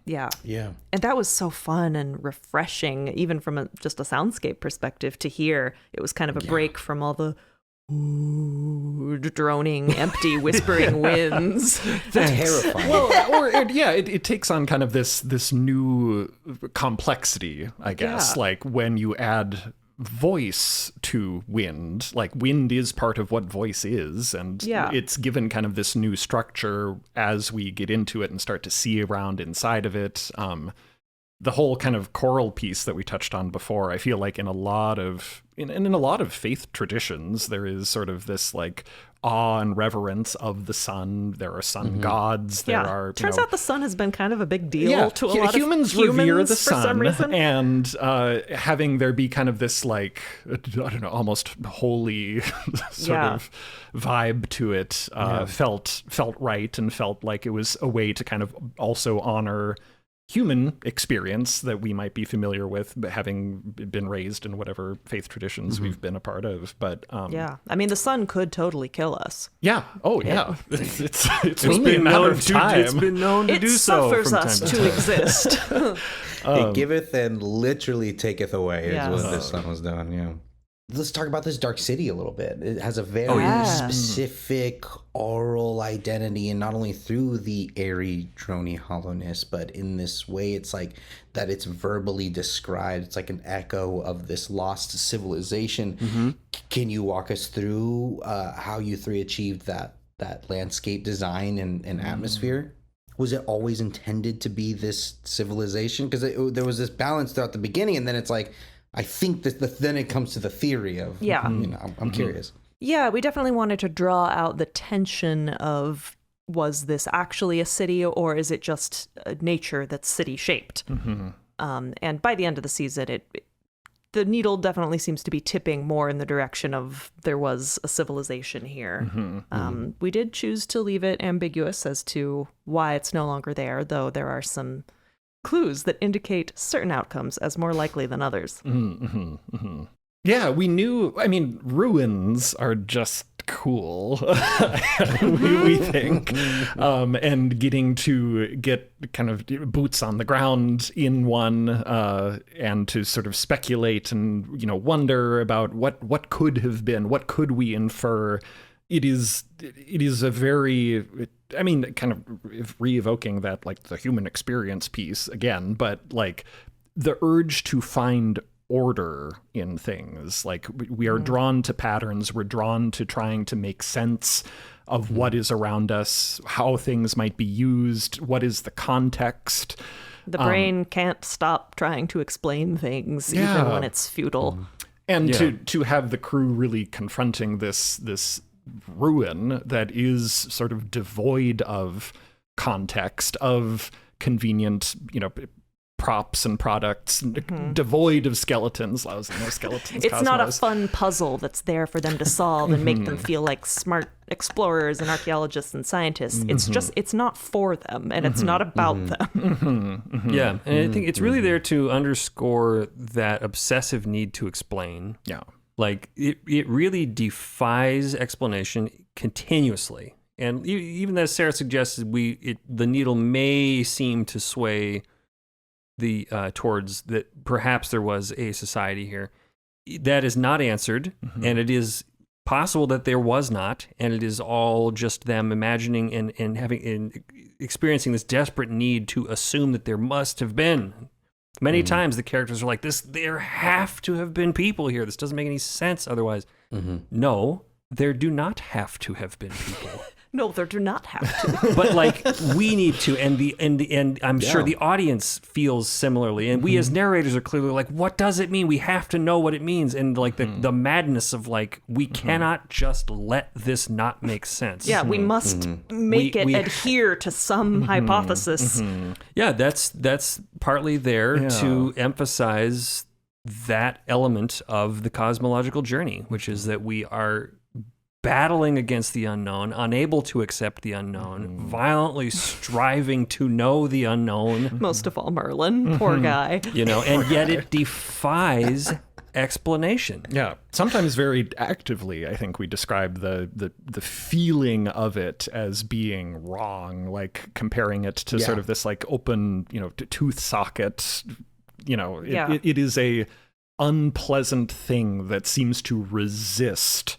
[SPEAKER 3] Yeah. And that was so fun and refreshing, even from just a soundscape perspective, to hear. It was kind of a break from all the droning, empty, whispering winds.
[SPEAKER 1] Terrifying.
[SPEAKER 2] Well, it takes on kind of this new complexity, I guess. Like when you add voice to wind, like wind is part of what voice is, and it's given kind of this new structure as we get into it and start to see around inside of it. the whole kind of choral piece that we touched on before, I feel like in a lot of faith traditions, there is sort of this like awe and reverence of the sun. There are sun gods. There are
[SPEAKER 3] turns out the sun has been kind of a big deal to a lot
[SPEAKER 2] humans
[SPEAKER 3] of humans
[SPEAKER 2] revere the
[SPEAKER 3] for some
[SPEAKER 2] sun,
[SPEAKER 3] reason.
[SPEAKER 2] and having there be kind of this like I don't know, almost holy sort of vibe to it felt right, and felt like it was a way to kind of also honor human experience that we might be familiar with, having been raised in whatever faith traditions we've been a part of. But
[SPEAKER 3] I mean, the sun could totally kill us.
[SPEAKER 2] It's only a matter of time.
[SPEAKER 4] It's been known to do so.
[SPEAKER 3] It suffers us to exist.
[SPEAKER 1] It giveth and literally taketh away is what
[SPEAKER 3] Yes.
[SPEAKER 1] this sun was doing. Yeah. Let's talk about this dark city a little bit. It has a very specific oral identity, and not only through the airy, drony hollowness, but in this way, it's like that it's verbally described. It's like an echo of this lost civilization. Can you walk us through how you three achieved that landscape design and atmosphere? Was it always intended to be this civilization? Because there was this balance throughout the beginning, and then it's like, I think that then it comes to the theory of, I'm curious.
[SPEAKER 3] Yeah, we definitely wanted to draw out the tension of, was this actually a city, or is it just nature that's city shaped? And by the end of the season, the needle definitely seems to be tipping more in the direction of there was a civilization here. We did choose to leave it ambiguous as to why it's no longer there, though there are some clues that indicate certain outcomes as more likely than others.
[SPEAKER 2] Yeah, we knew. I mean, ruins are just cool. we think, and getting to get kind of boots on the ground in one, and to sort of speculate and wonder about what could have been, what could we infer. It is a very, I mean, kind of re-evoking that, like, the human experience piece again, but like the urge to find order in things. Like, we are drawn to patterns, we're drawn to trying to make sense of what is around us, how things might be used, what is the context.
[SPEAKER 3] The brain can't stop trying to explain things, even when it's futile.
[SPEAKER 2] And to have the crew really confronting this ruin that is sort of devoid of context, of convenient, props and products, devoid of skeletons. No skeletons.
[SPEAKER 3] It's not a fun puzzle that's there for them to solve and make them feel like smart explorers and archaeologists and scientists. It's not for them, and it's not about them.
[SPEAKER 4] Yeah, and I think it's really there to underscore that obsessive need to explain.
[SPEAKER 2] Yeah.
[SPEAKER 4] Like, it really defies explanation continuously. And even as Sarah suggested, the needle may seem to sway towards that perhaps there was a society here. That is not answered, and it is possible that there was not, and it is all just them imagining and having and experiencing this desperate need to assume that there must have been. Many times the characters are like, there have to have been people here. This doesn't make any sense otherwise. No, there do not have to have been people.
[SPEAKER 3] No, there do not have to.
[SPEAKER 4] But like, we need to, and I'm sure the audience feels similarly. And we as narrators are clearly like, what does it mean? We have to know what it means. And like the madness of like, we cannot just let this not make sense.
[SPEAKER 3] Yeah, we must make it adhere to some hypothesis.
[SPEAKER 4] Yeah, that's partly there to emphasize that element of the cosmological journey, which is that we are battling against the unknown, unable to accept the unknown, violently striving to know the unknown.
[SPEAKER 3] Most of all, Merlin, poor guy.
[SPEAKER 4] And yet it defies explanation.
[SPEAKER 2] Yeah, sometimes very actively, I think we describe the feeling of it as being wrong, like comparing it to sort of this like open, tooth socket. It is a unpleasant thing that seems to resist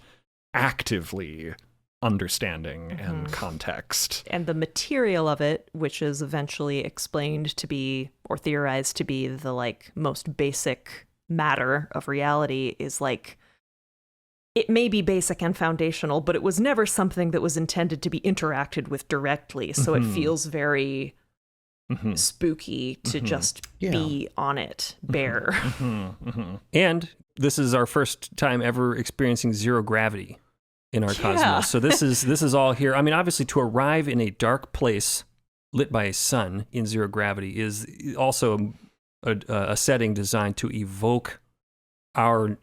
[SPEAKER 2] actively understanding and context.
[SPEAKER 3] And the material of it, which is eventually explained to be, or theorized to be, the like most basic matter of reality, is like, it may be basic and foundational, but it was never something that was intended to be interacted with directly. So it feels very spooky to just be on it, bare.
[SPEAKER 4] And this is our first time ever experiencing zero gravity in our cosmos. So this is all here. I mean, obviously, to arrive in a dark place lit by a sun in zero gravity is also a setting designed to evoke our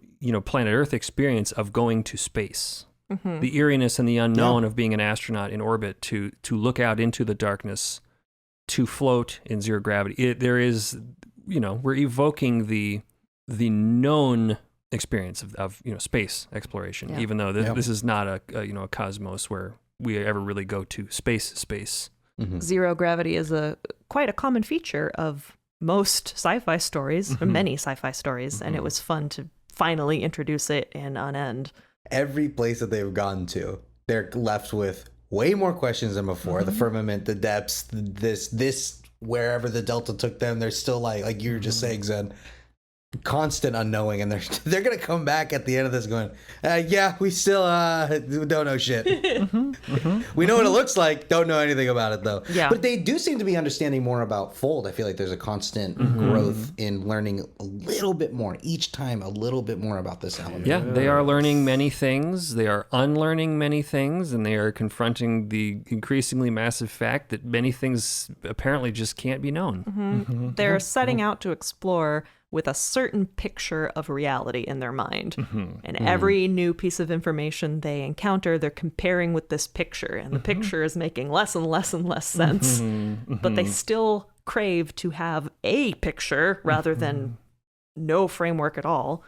[SPEAKER 4] planet Earth experience of going to space. The eeriness and the unknown of being an astronaut in orbit, to look out into the darkness, to float in zero gravity. There is, we're evoking the known experience of space exploration, even though this is not a cosmos where we ever really go to space.
[SPEAKER 3] Zero gravity is quite a common feature of most sci-fi stories, or many sci-fi stories, and it was fun to finally introduce it in Unend.
[SPEAKER 1] Every place that they've gone to, they're left with way more questions than before. The firmament, the depths, this wherever the delta took them, they're still like you were just saying, Zen, constant unknowing, and they're gonna come back at the end of this going, we still don't know shit. We know what it looks like, don't know anything about it though. But they do seem to be understanding more about Fold. I feel like there's a constant growth in learning a little bit more each time, a little bit more about this element.
[SPEAKER 4] They are learning many things, they are unlearning many things, and they are confronting the increasingly massive fact that many things apparently just can't be known.
[SPEAKER 3] They're setting out to explore with a certain picture of reality in their mind. And every new piece of information they encounter, they're comparing with this picture, and the picture is making less and less and less sense. But they still crave to have a picture rather than no framework at all.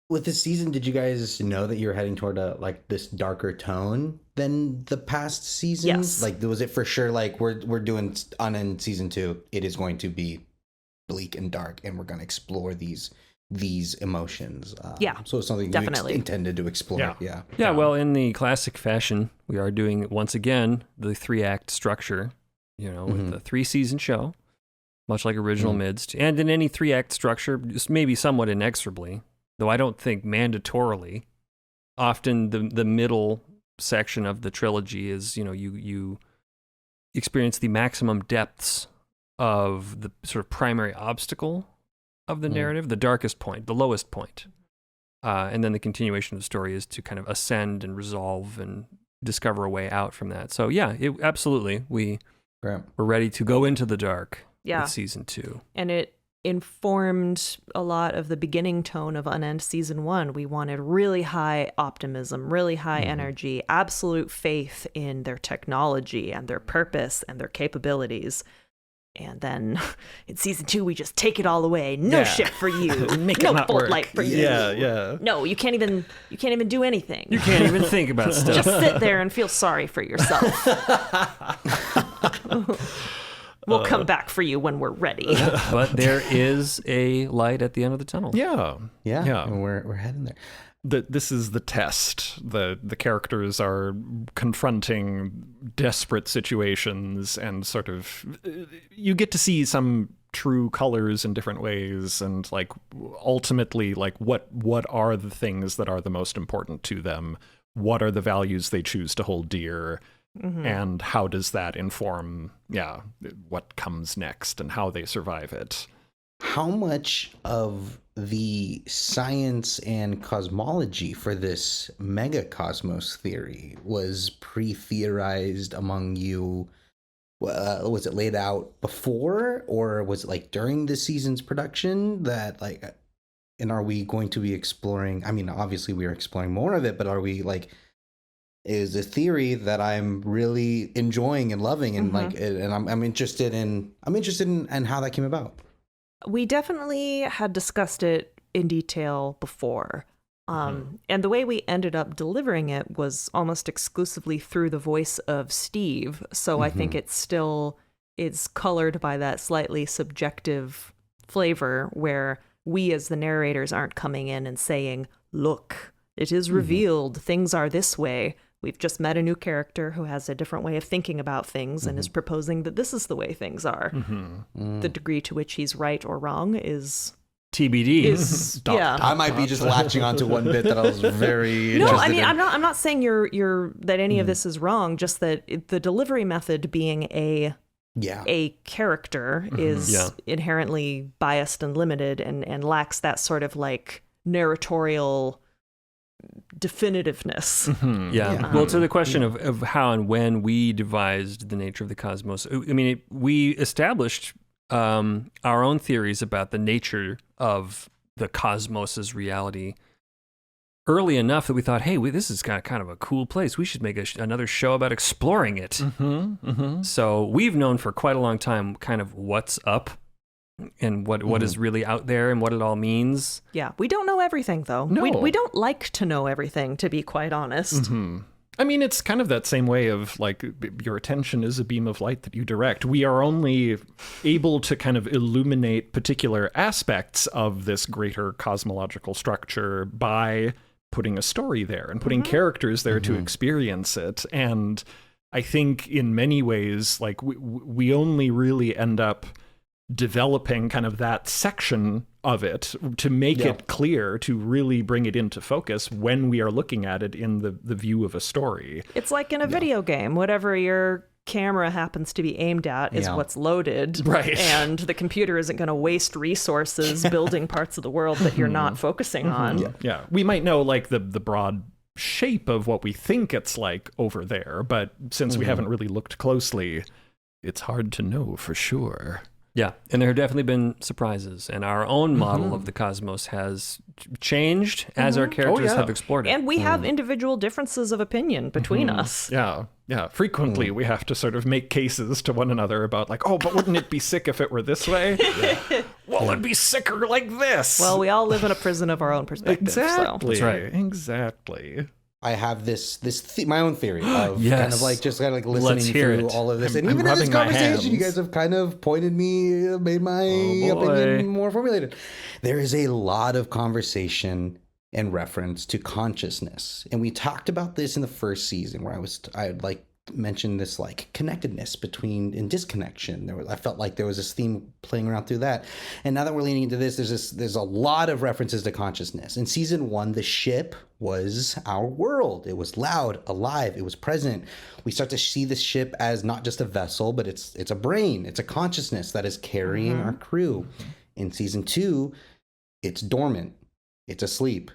[SPEAKER 1] With this season, did you guys know that you were heading toward this darker tone than the past seasons?
[SPEAKER 3] Yes.
[SPEAKER 1] Like, was it for sure like we're doing Unend season 2? It is going to be bleak and dark, and we're going to explore these emotions. So it's something
[SPEAKER 3] definitely
[SPEAKER 1] you intended to explore.
[SPEAKER 4] Well, in the classic fashion, we are doing once again the 3-act structure, with a 3-season show, much like original mids, and in any 3-act structure, just maybe somewhat inexorably, though I don't think mandatorily. Often the middle section of the trilogy is you experience the maximum depths of the sort of primary obstacle of the narrative, the darkest point, the lowest point. And then the continuation of the story is to kind of ascend and resolve and discover a way out from that. So absolutely, we're ready to go into the dark with season 2.
[SPEAKER 3] And it informed a lot of the beginning tone of Unend season 1. We wanted really high optimism, really high energy, absolute faith in their technology and their purpose and their capabilities. And then in season 2, we just take it all away. No ship for you. No bolt light for you. No, you can't even do anything.
[SPEAKER 4] You can't even think about stuff.
[SPEAKER 3] Just sit there and feel sorry for yourself. We'll come back for you when we're ready.
[SPEAKER 4] But there is a light at the end of the tunnel.
[SPEAKER 1] Yeah. And we're heading there.
[SPEAKER 2] This is the test. The characters are confronting desperate situations, and sort of you get to see some true colors in different ways, and like ultimately like what are the things that are the most important to them? What are the values they choose to hold dear? And how does that inform what comes next and how they survive it?
[SPEAKER 1] How much of the science and cosmology for this megacosmos theory was pre-theorized among you? Was it laid out before, or was it like during the season's production that like, and are we going to be exploring? I mean, obviously we are exploring more of it, but are we like, is a theory that I'm really enjoying and loving, and like, and I'm interested in how that came about.
[SPEAKER 3] We definitely had discussed it in detail before. And the way we ended up delivering it was almost exclusively through the voice of Steve. So I think it still is colored by that slightly subjective flavor where we as the narrators aren't coming in and saying, look, it is revealed, things are this way. We've just met a new character who has a different way of thinking about things and is proposing that this is the way things are. The degree to which he's right or wrong is
[SPEAKER 4] TBD.
[SPEAKER 1] I might be just latching onto one bit that I was very interested in.
[SPEAKER 3] I'm not saying you're that any of this is wrong, just that the delivery method being a
[SPEAKER 1] Yeah.
[SPEAKER 3] a character is inherently biased and limited and lacks that sort of like narratorial definitive's.
[SPEAKER 4] Well, to the question of how and when we devised the nature of the cosmos, I mean, we established our own theories about the nature of the cosmos's reality early enough that we thought, hey, this is kind of a cool place. We should make another show about exploring it. So we've known for quite a long time kind of what's up and what is really out there and what it all means.
[SPEAKER 3] Yeah, we don't know everything, though.
[SPEAKER 2] No.
[SPEAKER 3] We don't like to know everything, to be quite honest.
[SPEAKER 2] I mean, it's kind of that same way of like your attention is a beam of light that you direct. We are only able to kind of illuminate particular aspects of this greater cosmological structure by putting a story there and putting characters there to experience it. And I think in many ways, like we only really end up developing kind of that section of it to make it clear, to really bring it into focus when we are looking at it in the view of a story.
[SPEAKER 3] It's like in a video game, whatever your camera happens to be aimed at is what's loaded.
[SPEAKER 2] Right.
[SPEAKER 3] And the computer isn't going to waste resources building parts of the world that you're not focusing on.
[SPEAKER 2] Yeah. We might know like the broad shape of what we think it's like over there, but since we haven't really looked closely, it's hard to know for sure.
[SPEAKER 4] Yeah, and there have definitely been surprises, and our own model of the cosmos has changed as our characters have explored it.
[SPEAKER 3] And we have individual differences of opinion between us.
[SPEAKER 2] Yeah. Frequently, we have to sort of make cases to one another about like, oh, but wouldn't it be sick if it were this way? Well, it'd be sicker like this.
[SPEAKER 3] Well, we all live in a prison of our own perspective.
[SPEAKER 2] Exactly.
[SPEAKER 3] So.
[SPEAKER 4] That's right.
[SPEAKER 2] Exactly.
[SPEAKER 1] I have my own theory of kind of like just kind of like listening through all of this, and even in this conversation, you guys have kind of pointed me, made my opinion more formulated. There is a lot of conversation and reference to consciousness, and we talked about this in the first season where I like mentioned this like connectedness between and disconnection. I felt like there was this theme playing around through that, and now that we're leaning into this, there's a lot of references to consciousness. In season 1, the ship was our world. It was loud, alive, it was present. We start to see this ship as not just a vessel, but it's a brain, it's a consciousness that is carrying our crew. In season 2, it's dormant, it's asleep.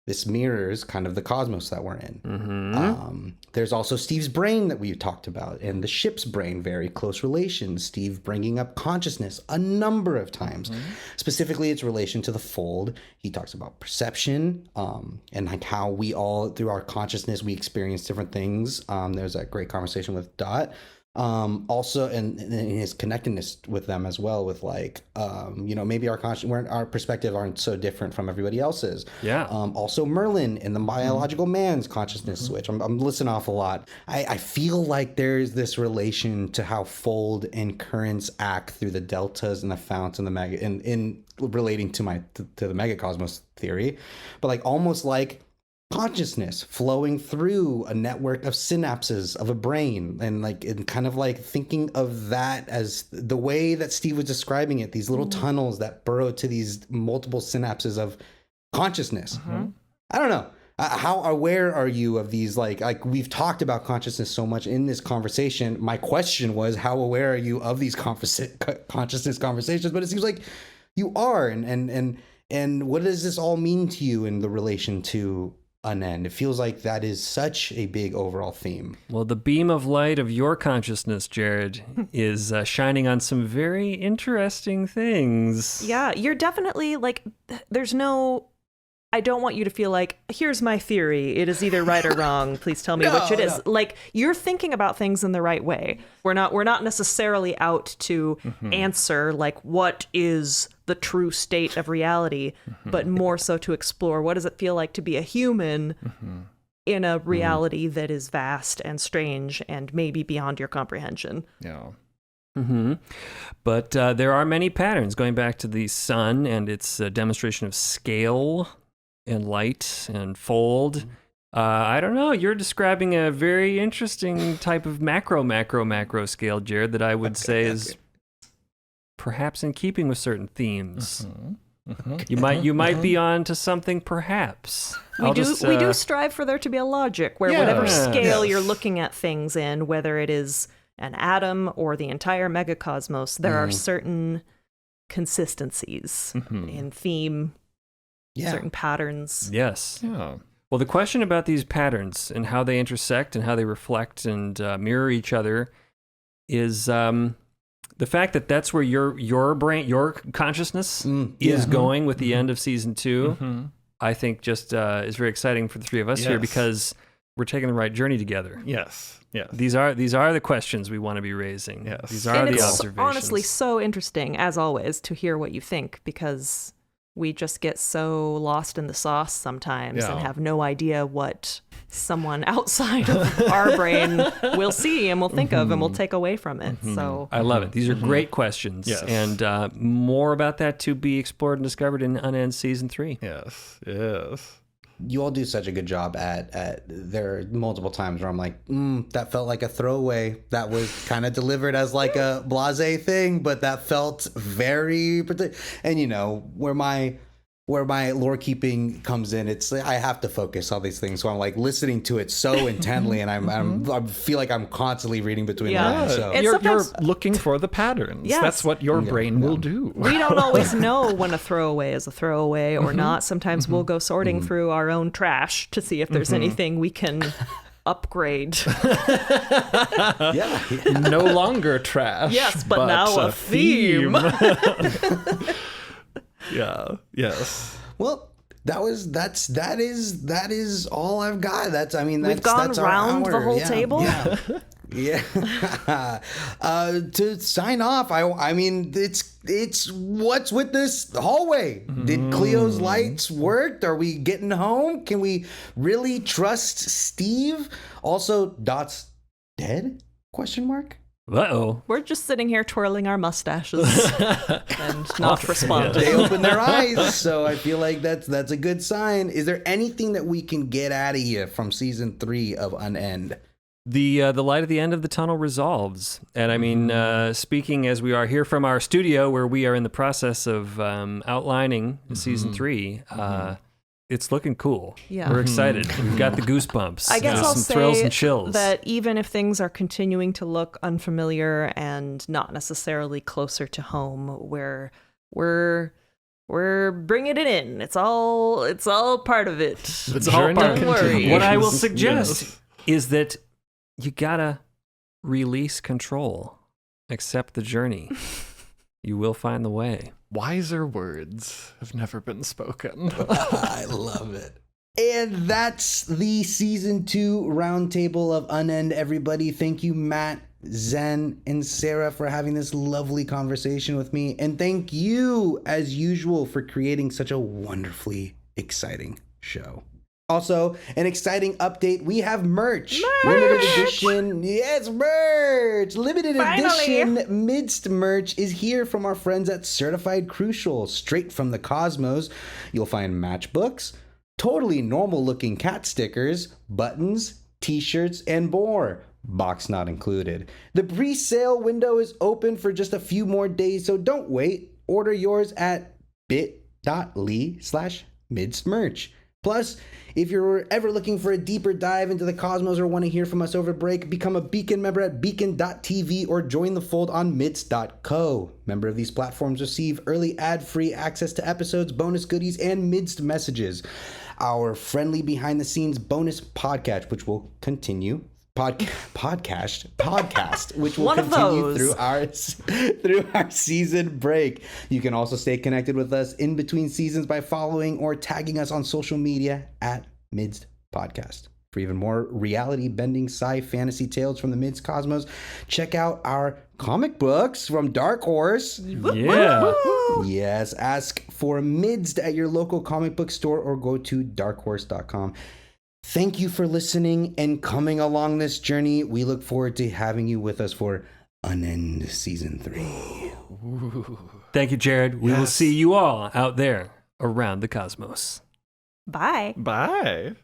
[SPEAKER 1] This mirrors kind of the cosmos that we're in. There's also Steve's brain that we've talked about, and the ship's brain, very close relations. Steve bringing up consciousness a number of times. Specifically, its relation to the fold. He talks about perception and like how we all, through our consciousness, we experience different things. There's that great conversation with Dot. Also, and his connectedness with them as well, with like, maybe our perspective aren't so different from everybody else's.
[SPEAKER 4] Yeah.
[SPEAKER 1] Also Merlin and the biological man's consciousness switch. I'm listening off a lot. I feel like there's this relation to how fold and currents act through the deltas and the founts and the mega in relating to the megacosmos theory, but like almost like consciousness flowing through a network of synapses of a brain, and kind of like thinking of that as the way that Steve was describing it, these little tunnels that burrow to these multiple synapses of consciousness. I don't know. How aware are you of these? Like we've talked about consciousness so much in this conversation. My question was, how aware are you of these consciousness conversations? But it seems like you are. And what does this all mean to you in the relation to Unend? It feels like that is such a big overall theme.
[SPEAKER 4] Well, the beam of light of your consciousness, Jared, is shining on some very interesting things.
[SPEAKER 3] Yeah, you're definitely like, I don't want you to feel like, here's my theory. It is either right or wrong. Please tell me which it is. Like, you're thinking about things in the right way. We're not necessarily out to answer like what is the true state of reality, but more so to explore what does it feel like to be a human in a reality that is vast and strange and maybe beyond your comprehension.
[SPEAKER 2] Yeah.
[SPEAKER 4] But there are many patterns going back to the sun and its demonstration of scale and light and fold. I don't know. You're describing a very interesting type of macro scale, Jared, that I would say is perhaps in keeping with certain themes. You might be on to something, perhaps.
[SPEAKER 3] We do strive for there to be a logic where whatever scale you're looking at things in, whether it is an atom or the entire megacosmos, there are certain consistencies in theme, certain patterns.
[SPEAKER 4] Yes.
[SPEAKER 2] Yeah.
[SPEAKER 4] Well, the question about these patterns and how they intersect and how they reflect and mirror each other is the fact that that's where your brain, your consciousness is going with the end of season 2. I think just is very exciting for the three of us here because we're taking the right journey together.
[SPEAKER 2] Yes. Yes.
[SPEAKER 4] These are the questions we want to be raising.
[SPEAKER 2] Yes.
[SPEAKER 4] These are
[SPEAKER 3] And
[SPEAKER 4] the
[SPEAKER 3] it's
[SPEAKER 4] observations.
[SPEAKER 3] honestly so interesting, as always, to hear what you think, because we just get so lost in the sauce sometimes and have no idea what someone outside of our brain will see and will think of and will take away from it. So
[SPEAKER 4] I love it. These are great questions.
[SPEAKER 2] Yes.
[SPEAKER 4] And more about that to be explored and discovered in Unend Season 3.
[SPEAKER 2] Yes. Yes.
[SPEAKER 1] You all do such a good job at there are multiple times where I'm like, that felt like a throwaway. That was kind of delivered as like a blasé thing, but that felt very, and you know, where my lore keeping comes in, it's I have to focus on these things, so I'm like listening to it so intently, and I feel like I'm constantly reading between the lines. So.
[SPEAKER 3] And
[SPEAKER 2] You're
[SPEAKER 3] sometimes-
[SPEAKER 2] looking for the patterns.
[SPEAKER 3] Yes.
[SPEAKER 2] That's what your brain will do.
[SPEAKER 3] we don't always know when a throwaway is a throwaway or not. Sometimes we'll go sorting through our own trash to see if there's anything we can upgrade.
[SPEAKER 2] No longer trash.
[SPEAKER 3] Yes, but now a theme.
[SPEAKER 2] Yeah. Yes.
[SPEAKER 1] Well, that is all I've got.
[SPEAKER 3] We've gone
[SPEAKER 1] that's our
[SPEAKER 3] round the
[SPEAKER 1] hour.
[SPEAKER 3] whole table?
[SPEAKER 1] Yeah. To sign off, I mean, it's what's with this hallway? Did Cleo's lights work? Are we getting home? Can we really trust Steve? Also, Dot's dead? Question mark.
[SPEAKER 4] Uh-oh.
[SPEAKER 3] We're just sitting here twirling our mustaches and not responding.
[SPEAKER 1] They open their eyes, so I feel like that's a good sign. Is there anything that we can get out of you from season 3 of Unend?
[SPEAKER 4] The light at the end of the tunnel resolves. And I mean, speaking as we are here from our studio where we are in the process of outlining season 3, it's looking cool.
[SPEAKER 3] Yeah.
[SPEAKER 4] We're excited. We've got the goosebumps.
[SPEAKER 3] I guess
[SPEAKER 4] There's
[SPEAKER 3] I'll
[SPEAKER 4] some
[SPEAKER 3] say
[SPEAKER 4] thrills and chills.
[SPEAKER 3] that even if things are continuing to look unfamiliar and not necessarily closer to home, we're bringing it in. It's all part of it.
[SPEAKER 2] The
[SPEAKER 3] It's all
[SPEAKER 2] journey
[SPEAKER 3] don't worry.
[SPEAKER 2] continues.
[SPEAKER 4] What I will suggest
[SPEAKER 2] Yes.
[SPEAKER 4] is that you gotta release control, accept the journey. You will find the way.
[SPEAKER 2] Wiser words have never been spoken.
[SPEAKER 1] I love it. And that's the season 2 roundtable of Unend, everybody. Thank you, Matt, Zen, and Sarah for having this lovely conversation with me. And thank you, as usual, for creating such a wonderfully exciting show. Also, an exciting update. We have merch. Limited edition. Yes, merch. Limited edition midst merch is here from our friends at Certified Crucial, straight from the cosmos. You'll find matchbooks, totally normal looking cat stickers, buttons, t-shirts, and more. Box not included. The pre-sale window is open for just a few more days, so don't wait. Order yours at bit.ly/midstmerch. Plus, if you're ever looking for a deeper dive into the cosmos or want to hear from us over break, become a Beacon member at beacon.tv or join the fold on midst.co. Member of these platforms receive early ad-free access to episodes, bonus goodies, and midst messages. Our friendly behind-the-scenes bonus podcast, which will continue. Podcast, which will
[SPEAKER 3] One of
[SPEAKER 1] continue
[SPEAKER 3] those.
[SPEAKER 1] through our season break. You can also stay connected with us in between seasons by following or tagging us on social media at Midst Podcast. For even more reality-bending sci-fantasy tales from the Midst Cosmos, check out our comic books from Dark Horse.
[SPEAKER 4] Yeah.
[SPEAKER 1] Yes, ask for Midst at your local comic book store or go to darkhorse.com. Thank you for listening and coming along this journey. We look forward to having you with us for Unend Season 3.
[SPEAKER 4] Thank you, Jared. We will see you all out there around the cosmos.
[SPEAKER 3] Bye.
[SPEAKER 2] Bye.